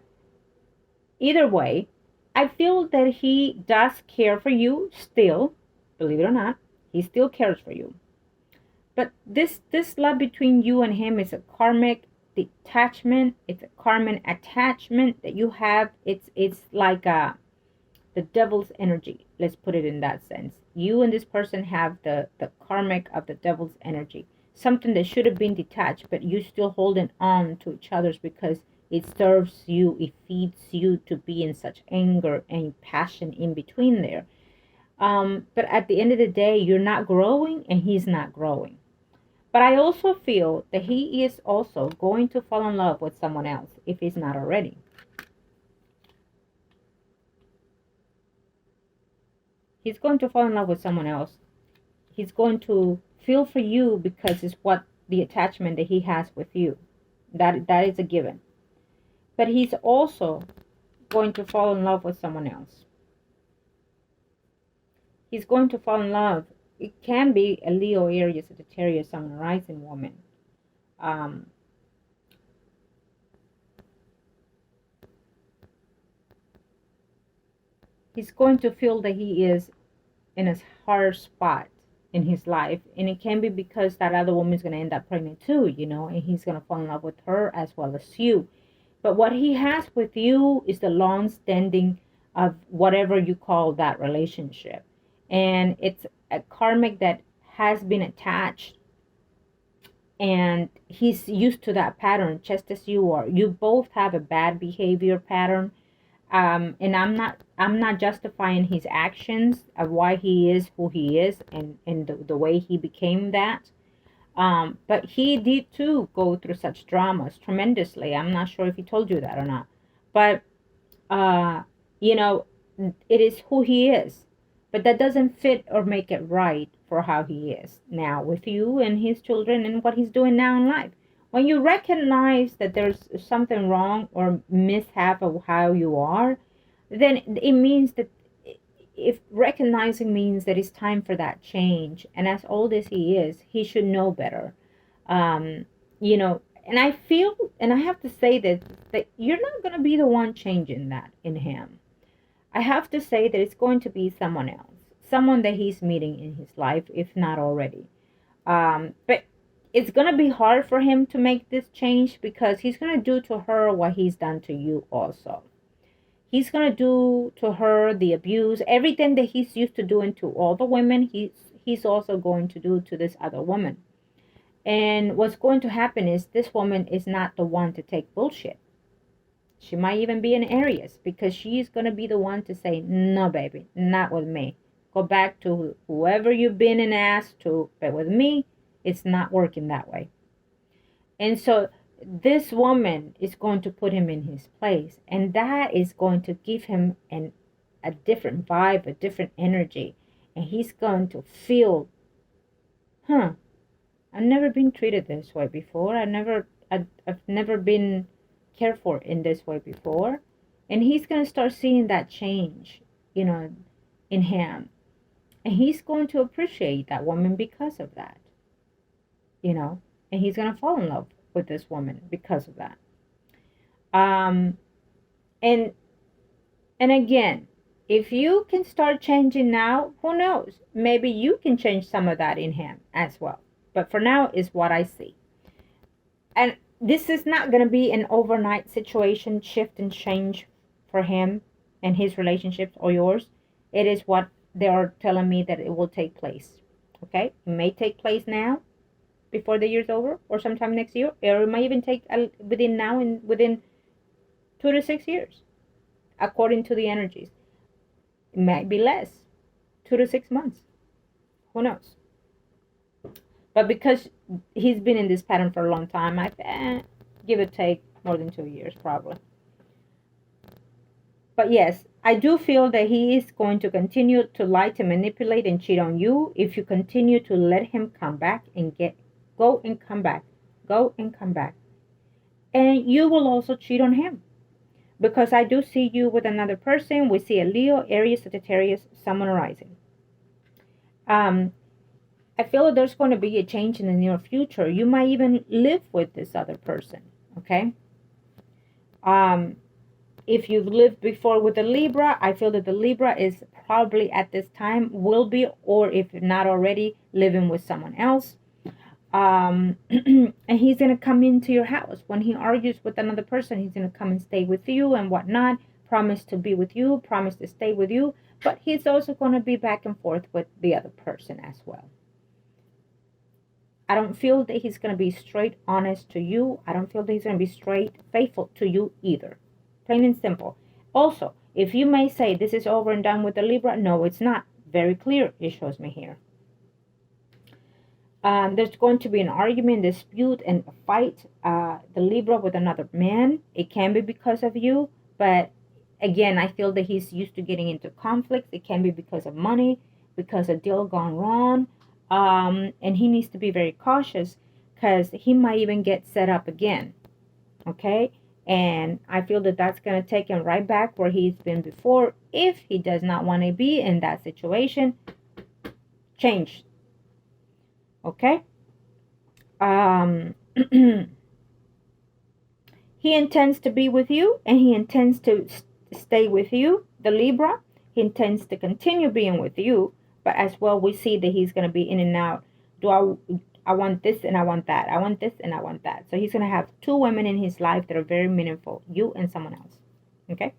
either way, I feel that he does care for you still, believe it or not. He still cares for you. But this love between you and him is a karmic detachment. It's a karmic attachment that you have. It's like the devil's energy. Let's put it in that sense. You and this person have the karmic of the devil's energy. Something that should have been detached, but you still holding on to each other's because it serves you, it feeds you to be in such anger and passion in between there. But at the end of the day, you're not growing and he's not growing. But I also feel that he is also going to fall in love with someone else if he's not already. He's going to fall in love with someone else. He's going to feel for you because it's what the attachment that he has with you. That is a given. But he's also going to fall in love with someone else. He's going to fall in love. It can be a Leo, Aries, Sagittarius, Sun, and Rising woman. He's going to feel that he is in a hard spot in his life, and it can be because that other woman is going to end up pregnant too, and he's going to fall in love with her as well as you. But what he has with you is the long standing of whatever you call that relationship, and it's a karmic that has been attached, and he's used to that pattern just as you are. You both have a bad behavior pattern. And I'm not justifying his actions of why he is who he is, and the way he became that. But he did too go through such dramas tremendously. I'm not sure if he told you that or not. But uh, you know, it is who he is. But that doesn't fit or make it right for how he is now with you and his children and what he's doing now in life. When you recognize that there's something wrong or mishap of how you are, then it means that, if recognizing means that it's time for that change, and as old as he is, he should know better. Um, and I feel, and I have to say that you're not going to be the one changing that in him. I have to say that it's going to be someone else, someone that he's meeting in his life, if not already. But it's going to be hard for him to make this change because he's going to do to her what he's done to you also. He's going to do to her the abuse, everything that he's used to doing to all the women, he's also going to do to this other woman. And what's going to happen is this woman is not the one to take bullshit. She might even be an Aries because she's going to be the one to say, no, baby, not with me. Go back to whoever you've been and asked to, but with me, it's not working that way. And so this woman is going to put him in his place, and that is going to give him a different vibe, a different energy. And he's going to feel, I've never been treated this way before. I've never been cared for in this way before. And he's going to start seeing that change, in him. And he's going to appreciate that woman because of that, and he's going to fall in love with this woman because of that. And again, if you can start changing now, who knows? Maybe you can change some of that in him as well. But for now is what I see. And this is not going to be an overnight situation, shift and change for him and his relationships or yours. It is what they are telling me that it will take place. Okay? It may take place now, before the year's over, or sometime next year, or it might even take within now and within 2 to 6 years, according to the energies. It might be less, 2 to 6 months. Who knows? But because he's been in this pattern for a long time, I give or take more than 2 years probably. But yes, I do feel that he is going to continue to lie, to manipulate, and cheat on you if you continue to let him come back and go and come back. Go and come back. And you will also cheat on him. Because I do see you with another person. We see a Leo, Aries, Sagittarius, Sun rising. I feel that there's going to be a change in the near future. You might even live with this other person. Okay? If you've lived before with a Libra, I feel that the Libra is probably at this time will be, or if not already, living with someone else. And he's going to come into your house. When he argues with another person, he's going to come and stay with you and whatnot. Promise to be with you, promise to stay with you. But he's also going to be back and forth with the other person as well. I don't feel that he's going to be straight honest to you. I don't feel that he's going to be straight faithful to you either. Plain and simple. Also, if you may say this is over and done with the Libra, no, it's not. Very clear, it shows me here. There's going to be an argument, dispute, and a fight. The Libra with another man. It can be because of you, but again, I feel that he's used to getting into conflicts. It can be because of money, because a deal gone wrong, and he needs to be very cautious because he might even get set up again. Okay, and I feel that that's going to take him right back where he's been before if he does not want to be in that situation. Change. Okay. He intends to be with you, and he intends to stay with you, the Libra. He intends to continue being with you, but as well, we see that he's going to be in and out. I want this and I want that. I want this and I want that. So he's going to have two women in his life that are very meaningful, you and someone else. Okay?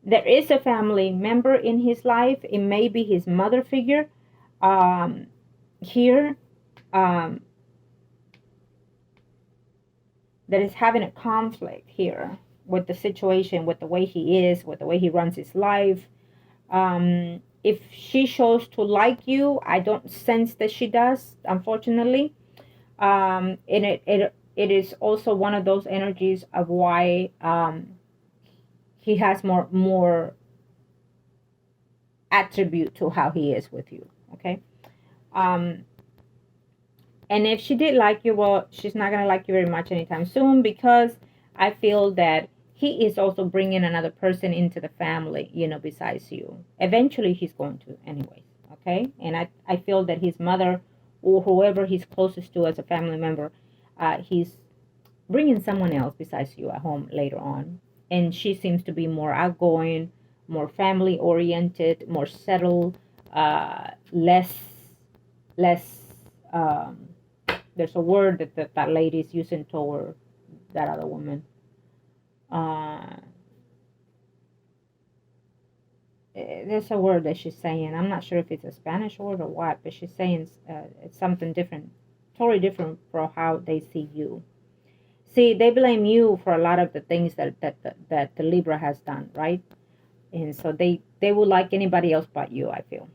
There is a family member in his life. It may be his mother figure. Here, that is having a conflict here with the situation, with the way he is, with the way he runs his life. If she shows to like you, I don't sense that she does, unfortunately. And it is also one of those energies of why he has more attribute to how he is with you. Okay. And if she did like you, well, she's not going to like you very much anytime soon, because I feel that he is also bringing another person into the family, besides you. Eventually, he's going to anyways, okay? And I feel that his mother or whoever he's closest to as a family member, he's bringing someone else besides you at home later on. And she seems to be more outgoing, more family-oriented, more settled, less... there's a word that lady is using toward that other woman. There's a word that she's saying. I'm not sure if it's a Spanish word or what, but she's saying it's something different, totally different from how they see you. See, they blame you for a lot of the things that the Libra has done, right? And so they will like anybody else but you, I feel.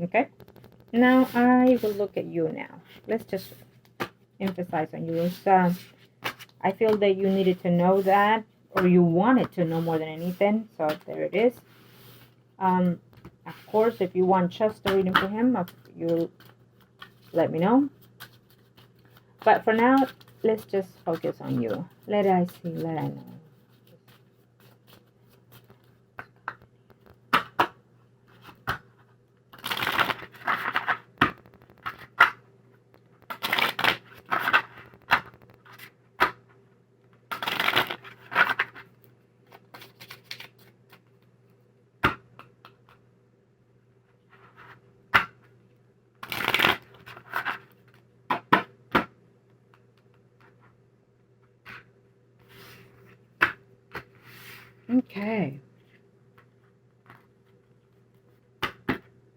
Okay? Now I will look at you now. Let's just emphasize on you. I feel that you needed to know that, or you wanted to know more than anything. So there it is. Of course, if you want just a reading for him, you let me know. But for now, let's just focus on you. Let I see, let I know. Okay.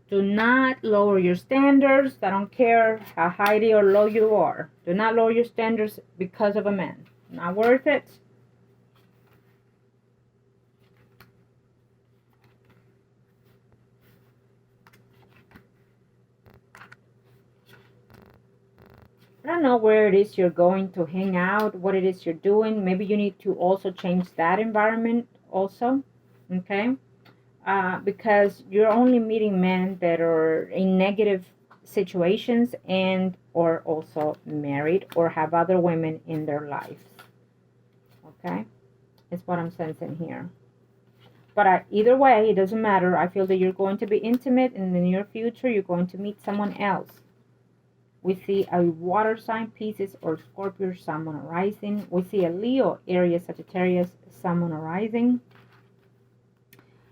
Do not lower your standards. I don't care how high or low you are. Do not lower your standards because of a man. Not worth it. I don't know where it is you're going to hang out, what it is you're doing. Maybe you need to also change that environment also. Okay? Because you're only meeting men that are in negative situations and or also married or have other women in their lives. Okay? It's what I'm sensing here. But either way, it doesn't matter. I feel that you're going to be intimate in the near future. You're going to meet someone else. We see a water sign, Pisces or Scorpio, Sun, Moon, rising. We see a Leo, Aries, Sagittarius, Sun, Moon, rising.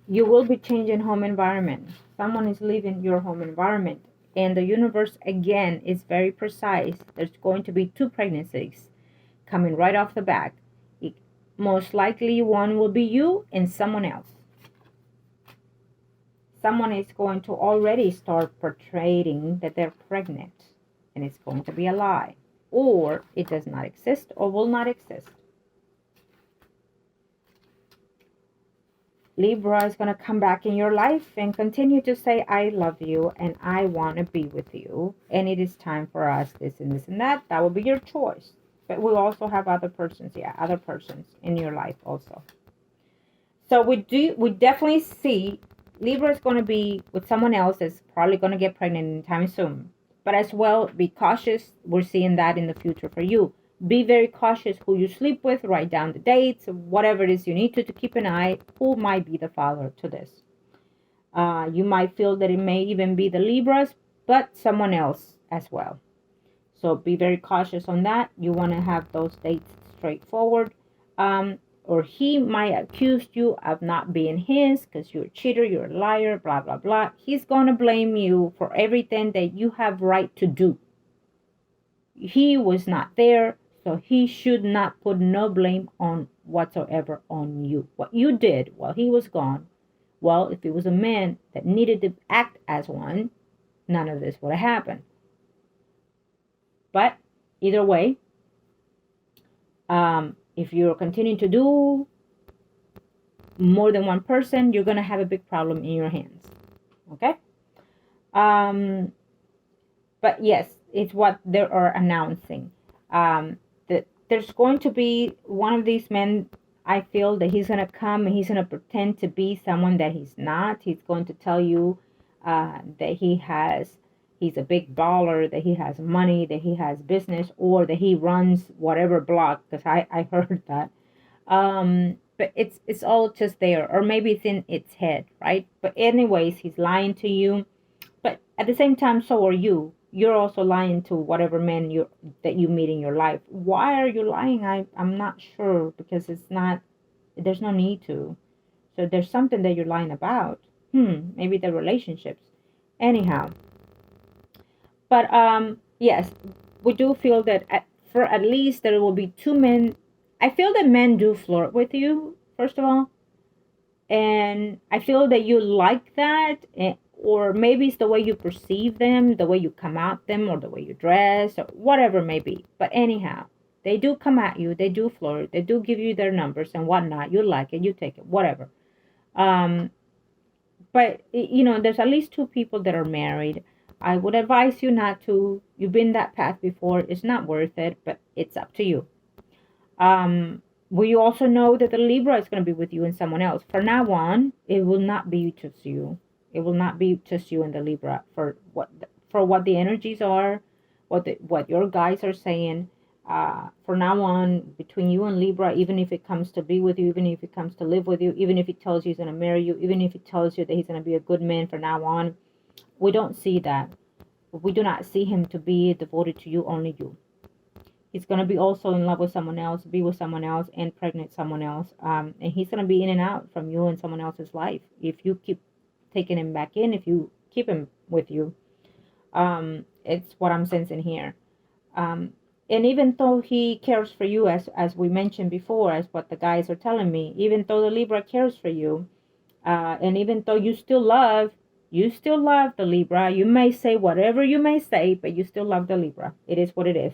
You will be changing home environment. Someone is leaving your home environment. And the universe, again, is very precise. There's going to be 2 pregnancies coming right off the bat. Most likely one will be you and someone else. Someone is going to already start portraying that they're pregnant. And it's going to be a lie. Or it does not exist or will not exist. Libra is going to come back in your life and continue to say, I love you and I want to be with you. And it is time for us, this and this and that. That will be your choice. But we'll also have other persons, other persons in your life also. So we definitely see Libra is going to be with someone else that's probably going to get pregnant anytime soon. But as well, be cautious. We're seeing that in the future for you. Be very cautious who you sleep with. Write down the dates, whatever it is you need to keep an eye who might be the father to this. You might feel that it may even be the Libras, but someone else as well. So be very cautious on that. You want to have those dates straightforward. Or he might accuse you of not being his because you're a cheater, you're a liar, blah, blah, blah. He's going to blame you for everything that you have right to do. He was not there, so he should not put no blame on whatsoever on you. What you did while he was gone, well, if it was a man that needed to act as one, none of this would have happened. But either way, if you're continuing to do more than one person, you're going to have a big problem in your hands. Okay? But yes, it's what they are announcing. That there's going to be one of these men. I feel that he's going to come and he's going to pretend to be someone that he's not. He's going to tell you that he's a big baller, that he has money, that he has business, or that he runs whatever block, because I heard that. But it's all just there, or maybe it's in its head, right? But anyways, he's lying to you. But at the same time, so are you. You're also lying to whatever man that you meet in your life. Why are you lying? I'm not sure, because there's no need to. So there's something that you're lying about. Maybe the relationships. Anyhow. But yes, we do feel that for at least there will be two men. I feel that men do flirt with you, first of all. And I feel that you like that. Or maybe it's the way you perceive them, the way you come at them, or the way you dress, or whatever it may be. But anyhow, they do come at you. They do flirt. They do give you their numbers and whatnot. You like it. You take it. Whatever. But, there's at least two people that are married. I would advise you not to. You've been that path before. It's not worth it, but it's up to you. Will you also know that the Libra is going to be with you and someone else? For now on, it will not be just you. It will not be just you and the Libra for what the energies are, what your guys are saying. For now on, between you and Libra, even if it comes to be with you, even if it comes to live with you, even if it tells you he's going to marry you, even if it tells you that he's going to be a good man for now on, we don't see that. We do not see him to be devoted to you, only you. He's going to be also in love with someone else, be with someone else, and pregnant someone else. And he's going to be in and out from you and someone else's life. If you keep taking him back in, if you keep him with you, it's what I'm sensing here. And even though he cares for you, as we mentioned before, as what the guys are telling me, even though the Libra cares for you, and even though you still love the Libra, you may say whatever you may say, but you still love the Libra. It is what it is.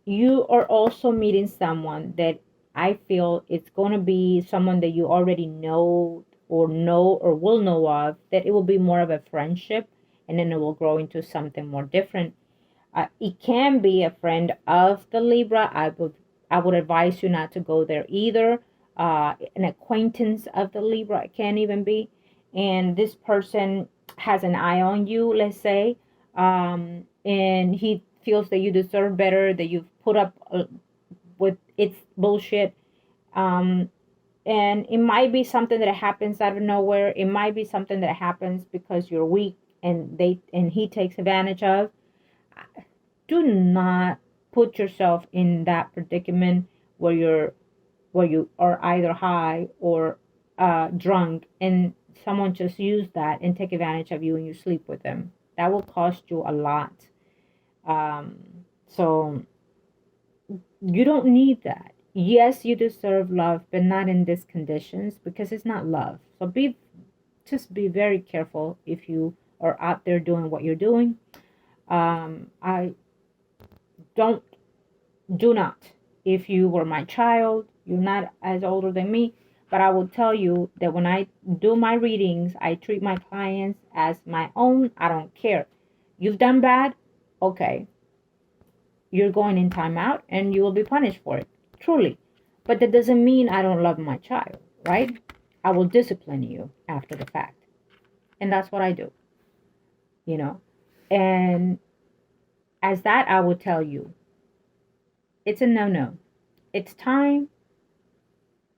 You are also meeting someone that I feel it's going to be someone that you already know or will know of, that it will be more of a friendship, and then it will grow into something more different. It can be a friend of the Libra. I would advise you not to go there either. An acquaintance of the Libra, it can even be. And this person has an eye on you, let's say. And he feels that you deserve better, that you've put up with its bullshit. And it might be something that happens out of nowhere. It might be something that happens because you're weak and he takes advantage of. Do not put yourself in that predicament where you are either high or drunk and someone just use that and take advantage of you and you sleep with them. That will cost you a lot. So you don't need that. Yes, you deserve love, but not in these conditions, because it's not love. So just be very careful if you are out there doing what you're doing. Do not. If you were my child, You're not as older than me, but I will tell you that when I do my readings, I treat my clients as my own. I don't care. You've done bad, okay. You're going in timeout and you will be punished for it, truly. But that doesn't mean I don't love my child, right? I will discipline you after the fact. And that's what I do, you know. And as that, I will tell you, it's a no-no. It's time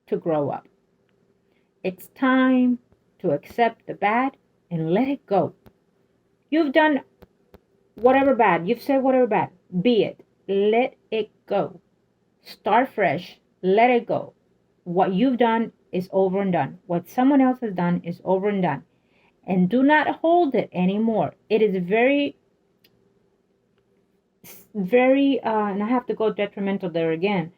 to grow up. It's time to accept the bad and let it go. You've done whatever bad, you've said whatever bad, be it. Let it go. Start fresh. Let it go. What you've done is over and done. What someone else has done is over and done. And do not hold it anymore. It is very, and I have to go detrimental there again.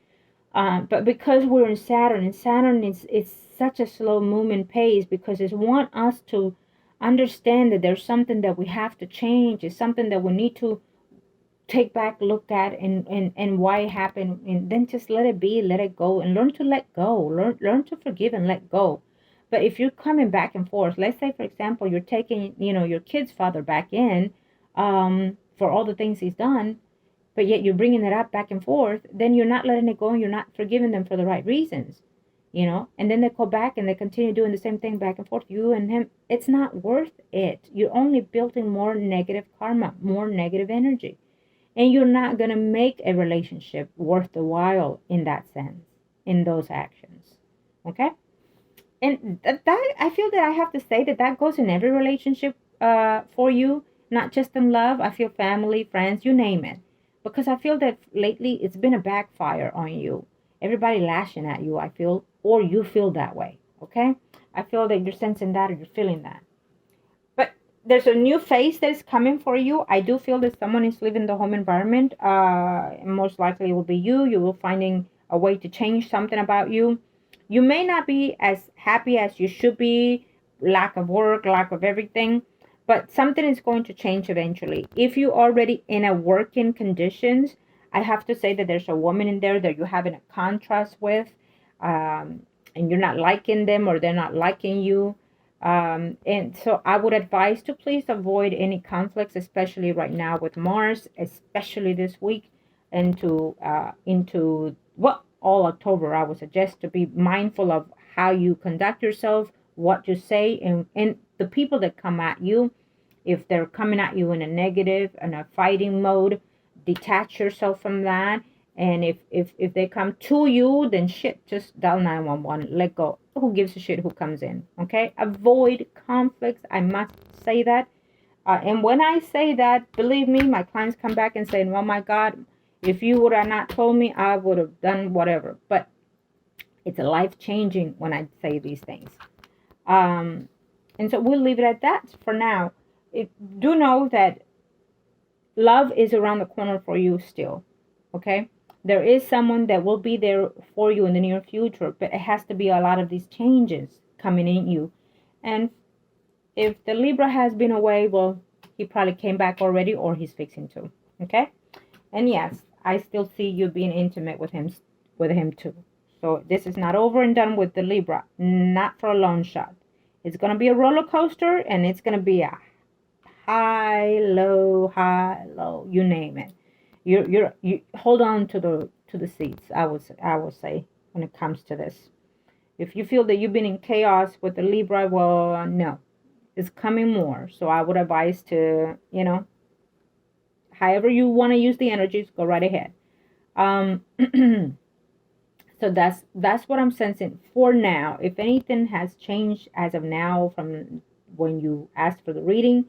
But because we're in Saturn, and Saturn is such a slow movement pace because it want us to understand that there's something that we have to change. It's something that we need to take back, look at, and why it happened, and then just let it be, let it go, and learn to let go. Learn to forgive and let go. But if you're coming back and forth, let's say, for example, you're taking, your kid's father back in for all the things he's done, but yet you're bringing it up back and forth, then you're not letting it go and you're not forgiving them for the right reasons, and then they go back and they continue doing the same thing back and forth, you and him. It's not worth it. You're only building more negative karma, more negative energy. And you're not going to make a relationship worth the while in that sense, in those actions. Okay? And that I feel that I have to say that goes in every relationship for you, not just in love. I feel family, friends, you name it. Because I feel that lately it's been a backfire on you. Everybody lashing at you, I feel, or you feel that way. Okay? I feel that you're sensing that or you're feeling that. There's a new phase that is coming for you. I do feel that someone is leaving the home environment. Most likely it will be you. You will finding a way to change something about you. You may not be as happy as you should be, lack of work, lack of everything, but something is going to change eventually. If you already in a working conditions, I have to say that there's a woman in there that you're having a contrast with, and you're not liking them or they're not liking you. And so I would advise to please avoid any conflicts, especially right now with Mars, especially this week into all October. I would suggest to be mindful of how you conduct yourself, what you say, and the people that come at you. If they're coming at you in a negative and a fighting mode, detach yourself from that. And if they come to you, then shit, just dial 911. Let go. Who gives a shit who comes in? Okay? Avoid conflicts. I must say that. And when I say that, believe me, my clients come back and say, oh my God, if you would have not told me, I would have done whatever. But it's life-changing when I say these things. And so we'll leave it at that for now. Do know that love is around the corner for you still. Okay? There is someone that will be there for you in the near future, but it has to be a lot of these changes coming in you. And if the Libra has been away, well, he probably came back already or he's fixing to. Okay? And yes, I still see you being intimate with him too. So this is not over and done with the Libra. Not for a long shot. It's going to be a roller coaster, and it's going to be a high, low, you name it. You hold on to the seats. I would say when it comes to this. If you feel that you've been in chaos with the Libra, well, no, it's coming more. So I would advise to, however you want to use the energies, go right ahead. So that's what I'm sensing for now. If anything has changed as of now from when you asked for the reading,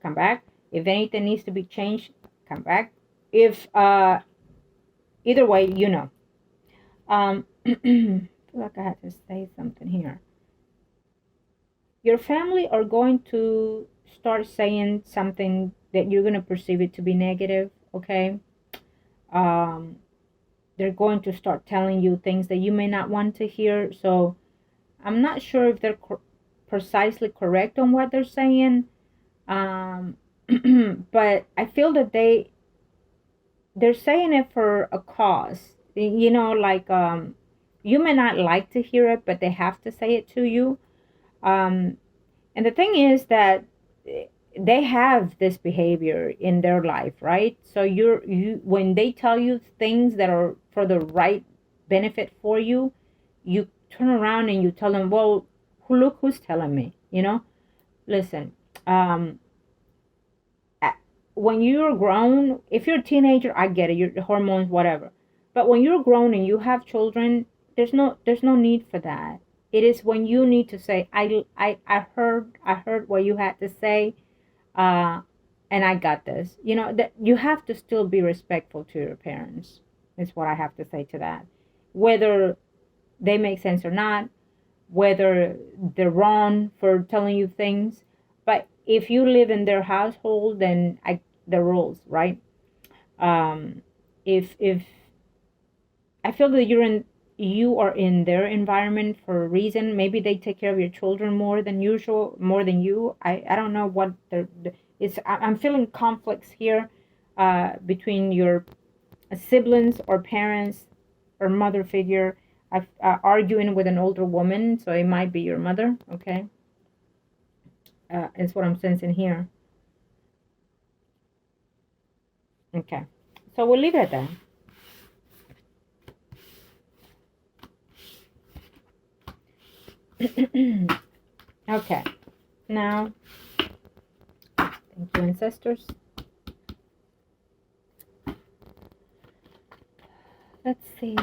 come back. If anything needs to be changed, come back. If either way, I feel like I have to say something here. Your family are going to start saying something that you're going to perceive it to be negative. Okay. They're going to start telling you things that you may not want to hear. So I'm not sure if they're precisely correct on what they're saying. But I feel that they're saying it for a cause, like you may not like to hear it, but they have to say it to you. And the thing is that they have this behavior in their life, right? So you when they tell you things that are for the right benefit for you, you turn around and you tell them, well, look who's telling me, listen, um when you're grown, if you're a teenager, I get it, your hormones, whatever. But when you're grown and you have children, there's no need for that. It is when you need to say, I heard what you had to say, uh, and I got this. That you have to still be respectful to your parents. Is what I have to say to that. Whether they make sense or not, whether they're wrong for telling you things. But if you live in their household, then the rules, right? If I feel that you are in their environment for a reason. Maybe they take care of your children more than usual, more than you. I don't know what it's. I'm feeling conflicts here, between your siblings or parents or mother figure. Arguing with an older woman, so it might be your mother. Okay, is what I'm sensing here. Okay, so we'll leave it at that. Okay, now, thank you, ancestors. Let's see.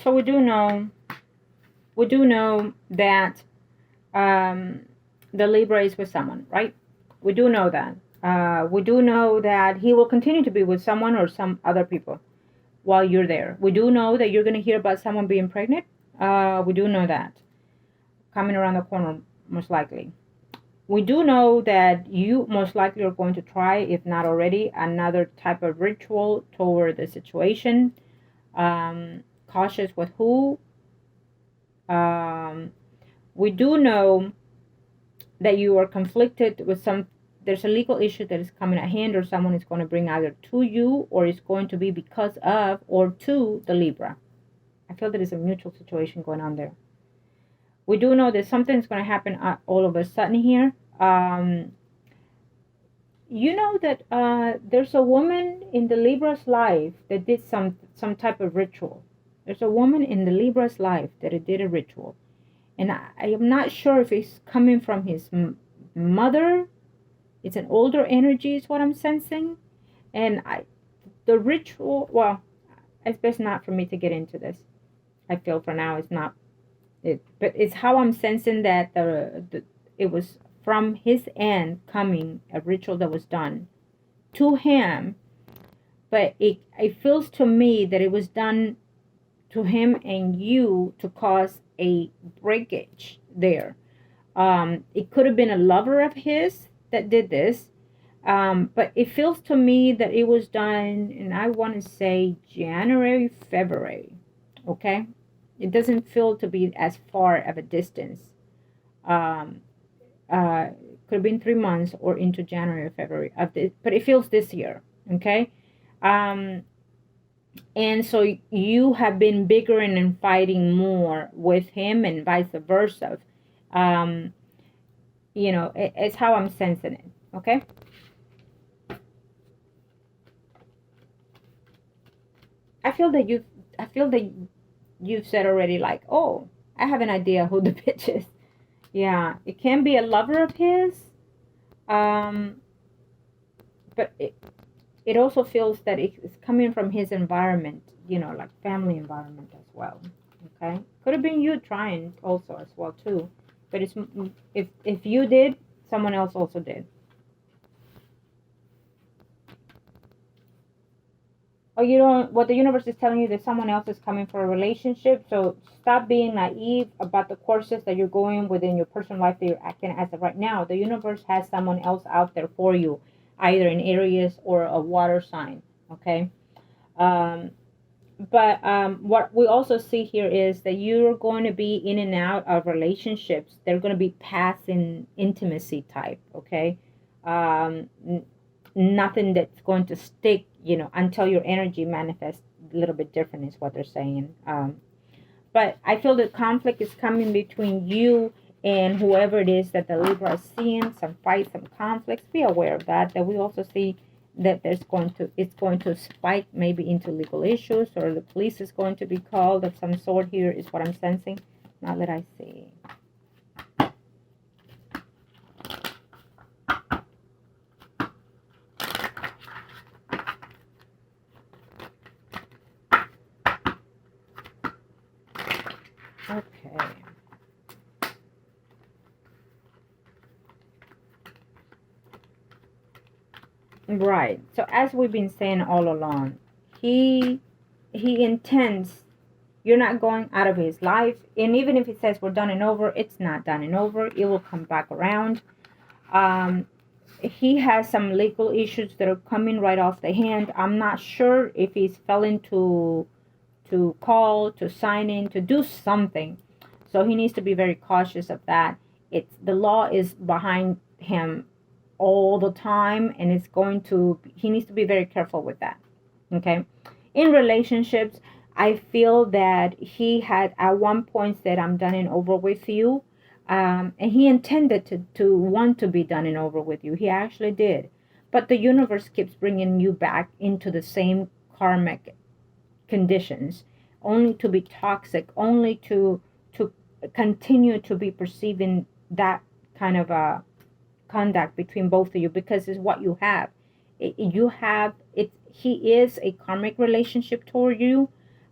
So we do know that the Libra is with someone, right? We do know that. We do know that he will continue to be with someone or some other people while you're there. We do know that you're going to hear about someone being pregnant. We do know that coming around the corner, most likely. We do know that you most likely are going to try, if not already, another type of ritual toward the situation. Cautious with who. We do know that you are conflicted with there's a legal issue that is coming at hand, or someone is going to bring either to you, or it's going to be because of or to the Libra. I feel there is a mutual situation going on there. We do know that something's going to happen all of a sudden here. You know that there's a woman in the Libra's life that did some type of ritual. There's a woman in the Libra's life that did a ritual. And I am not sure if it's coming from his mother. It's an older energy is what I'm sensing. And the ritual, well, it's best not for me to get into this. I feel for now it's not it, but it's how I'm sensing that it was from his end coming, a ritual that was done to him. But it feels to me that it was done to him and you to cause a breakage there. It could have been a lover of his that did this, but it feels to me that it was done, and I want to say January, February. Okay, it doesn't feel to be as far of a distance. Um, could have been 3 months or into January or February of this, but it feels this year. Okay, and so you have been bigger and fighting more with him, and vice versa. Um, it's how I'm sensing it. Okay. I feel that you've said already, like, oh, I have an idea who the bitch is. Yeah, it can be a lover of his, um, but it also feels that it's coming from his environment, like family environment as well. Okay, could have been you trying also as well too, but if you did, someone else also did. Or you don't, what the universe is telling you, that someone else is coming for a relationship. So stop being naive about the courses that you're going within your personal life that you're acting as of right now. The universe has someone else out there for you, either in Aries or a water sign. Okay. um But what we also see here is that you're going to be in and out of relationships. They're going to be passing intimacy type, okay? Nothing that's going to stick, until your energy manifests a little bit different is what they're saying. But I feel the conflict is coming between you and whoever it is that the Libra is seeing, some fights, some conflicts. Be aware of that. That we also see that it's going to spike maybe into legal issues, or the police is going to be called of some sort here, is what I'm sensing. Now that I see. Okay. Right. So as we've been saying all along, he intends, you're not going out of his life. And even if he says we're done and over, it's not done and over. It will come back around. He has some legal issues that are coming right off the hand. I'm not sure if he's failing to call, to sign in, to do something. So he needs to be very cautious of that. It's the law is behind him all the time, and he needs to be very careful with that. Okay. In relationships, I feel that he had at one point said, I'm done and over with you. And he intended to want to be done and over with you. He actually did. But the universe keeps bringing you back into the same karmic conditions, only to be toxic, only to continue to be perceiving that kind of a conduct between both of you, because it's what you have. You have it. He is a karmic relationship toward you,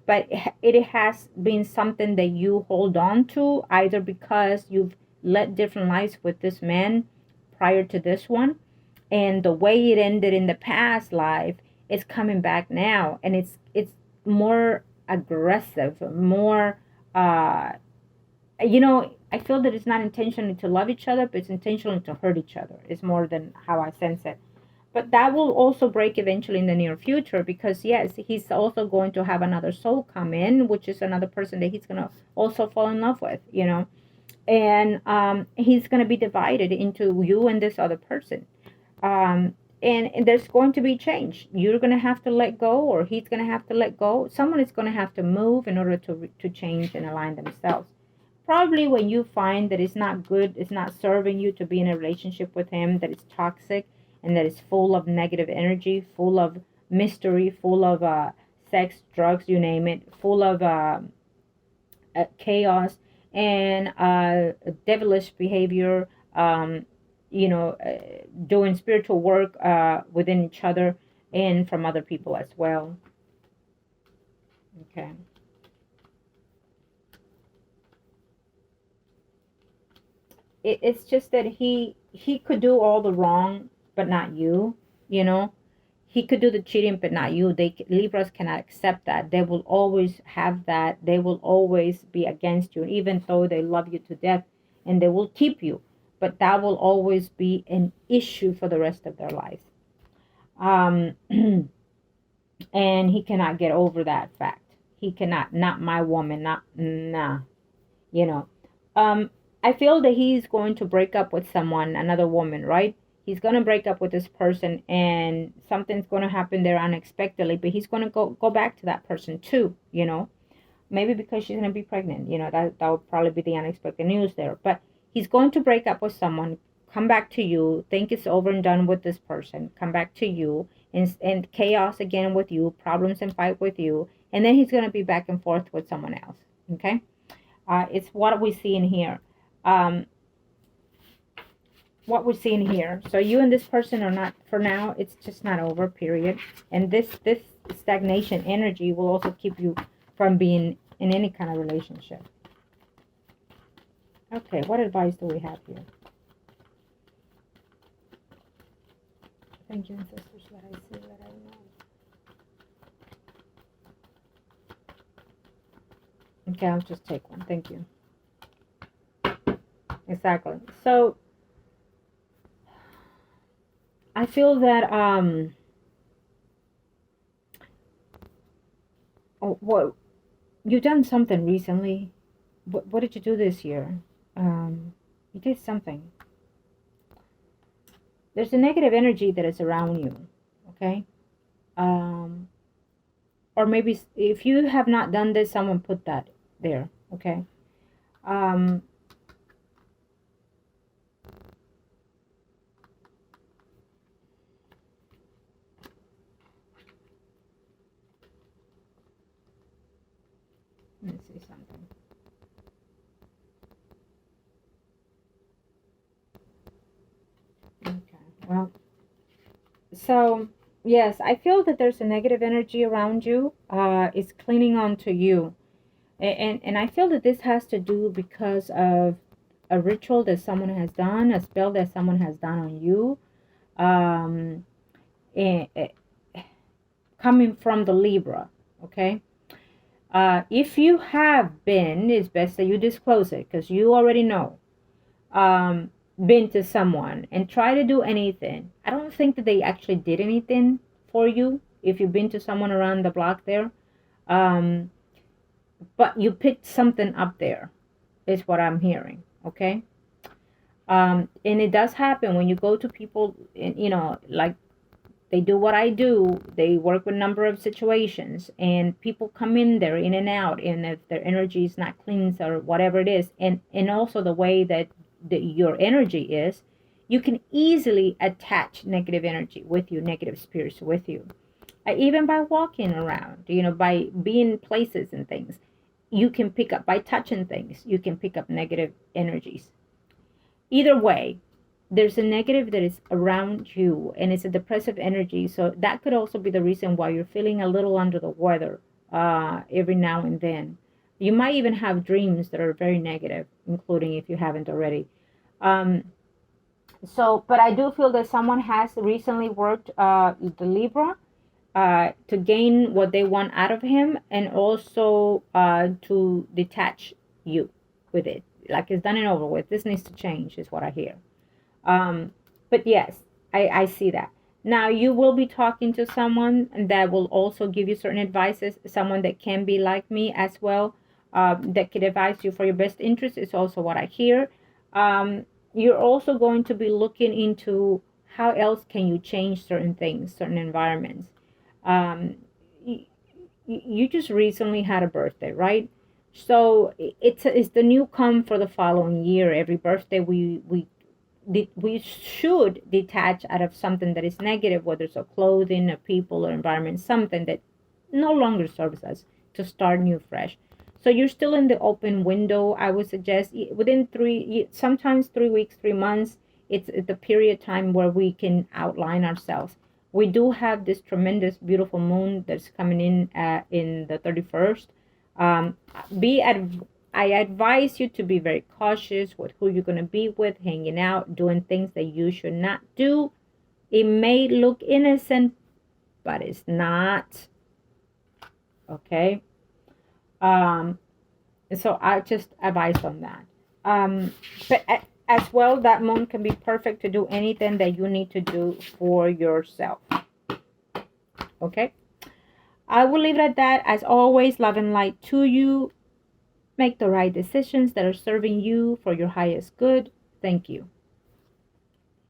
but it has been something that you hold on to, either because you've led different lives with this man prior to this one, and the way it ended in the past life is coming back now, and it's more aggressive, more I feel that it's not intentionally to love each other, but it's intentionally to hurt each other. It's more than how I sense it. But that will also break eventually in the near future, because yes, he's also going to have another soul come in, which is another person that he's going to also fall in love with, and he's going to be divided into you and this other person. And there's going to be change. You're going to have to let go, or he's going to have to let go. Someone is going to have to move in order to change and align themselves. Probably when you find that it's not good, it's not serving you to be in a relationship with him, that it's toxic and that it's full of negative energy, full of mystery, full of sex, drugs, you name it, full of chaos and devilish behavior, doing spiritual work within each other and from other people as well. Okay. It's just that he could do all the wrong, but not you. You know, he could do the cheating, but not you. Libras cannot accept that. They will always have that. They will always be against you, even though they love you to death, and they will keep you. But that will always be an issue for the rest of their life. Um, and he cannot get over that fact. He cannot. Not my woman. Not nah. You know. I feel that he's going to break up with someone, another woman, right? He's going to break up with this person, and something's going to happen there unexpectedly, but he's going to go back to that person too, maybe because she's going to be pregnant, that would probably be the unexpected news there. But he's going to break up with someone, come back to you, think it's over and done with this person, come back to you, and chaos again with you, problems and fight with you, and then he's going to be back and forth with someone else. Okay. It's what we see in here. What we're seeing here. So you and this person are not, for now, it's just not over, period. And this stagnation energy will also keep you from being in any kind of relationship. Okay, what advice do we have here? Thank you, ancestors. Let I see, let I know. Okay, I'll just take one. Thank you. Exactly. So I feel that Oh, what, you've done something recently. What did you do this year? You did something. There's a negative energy that is around you, okay? Um, or maybe if you have not done this, someone put that there, okay? Um, let me see something. Okay, well, so yes, I feel that there's a negative energy around you. It's clinging on to you, and I feel that this has to do because of a ritual that someone has done, a spell that someone has done on you. Um, and, coming from the Libra, okay? If you have been, it's best that you disclose it because you already know. Um, been to someone and try to do anything. I don't think that they actually did anything for you if you've been to someone around the block there. Um, but you picked something up there, is what I'm hearing, okay? And it does happen when you go to people, you know, like they do what I do. They work with a number of situations, and people come in there, in and out. And if their energy is not cleansed or whatever it is, and also the way that your energy is, you can easily attach negative energy with you, negative spirits with you. Even by walking around, you know, by being places and things, you can pick up, by touching things, you can pick up negative energies. Either way, there's a negative that is around you and it's a depressive energy. So that could also be the reason why you're feeling a little under the weather every now and then. You might even have dreams that are very negative, including if you haven't already. Um, but I do feel that someone has recently worked the Libra to gain what they want out of him, and also to detach you with it. Like it's done and over with. This needs to change, is what I hear. Um, but yes, I see that. Now you will be talking to someone that will also give you certain advices, someone that can be like me as well, that could advise you for your best interest is also what I hear. You're also going to be looking into how else can you change certain things, certain environments. Um, you, you just recently had a birthday, right? So it's the new come for the following year. Every birthday we should detach out of something that is negative, whether it's a clothing, a people, or environment, something that no longer serves us, to start new fresh. So you're still in the open window. I would suggest within sometimes 3 weeks, 3 months, it's the period time where we can outline ourselves. We do have this tremendous, beautiful moon that's coming in the 31st. Um, be at I advise you to be very cautious with who you're going to be with, hanging out, doing things that you should not do. It may look innocent, but it's not. Okay? Um, so I just advise on that. But as well, that moon can be perfect to do anything that you need to do for yourself. Okay? I will leave it at that. As always, love and light to you. Make the right decisions that are serving you for your highest good. Thank you.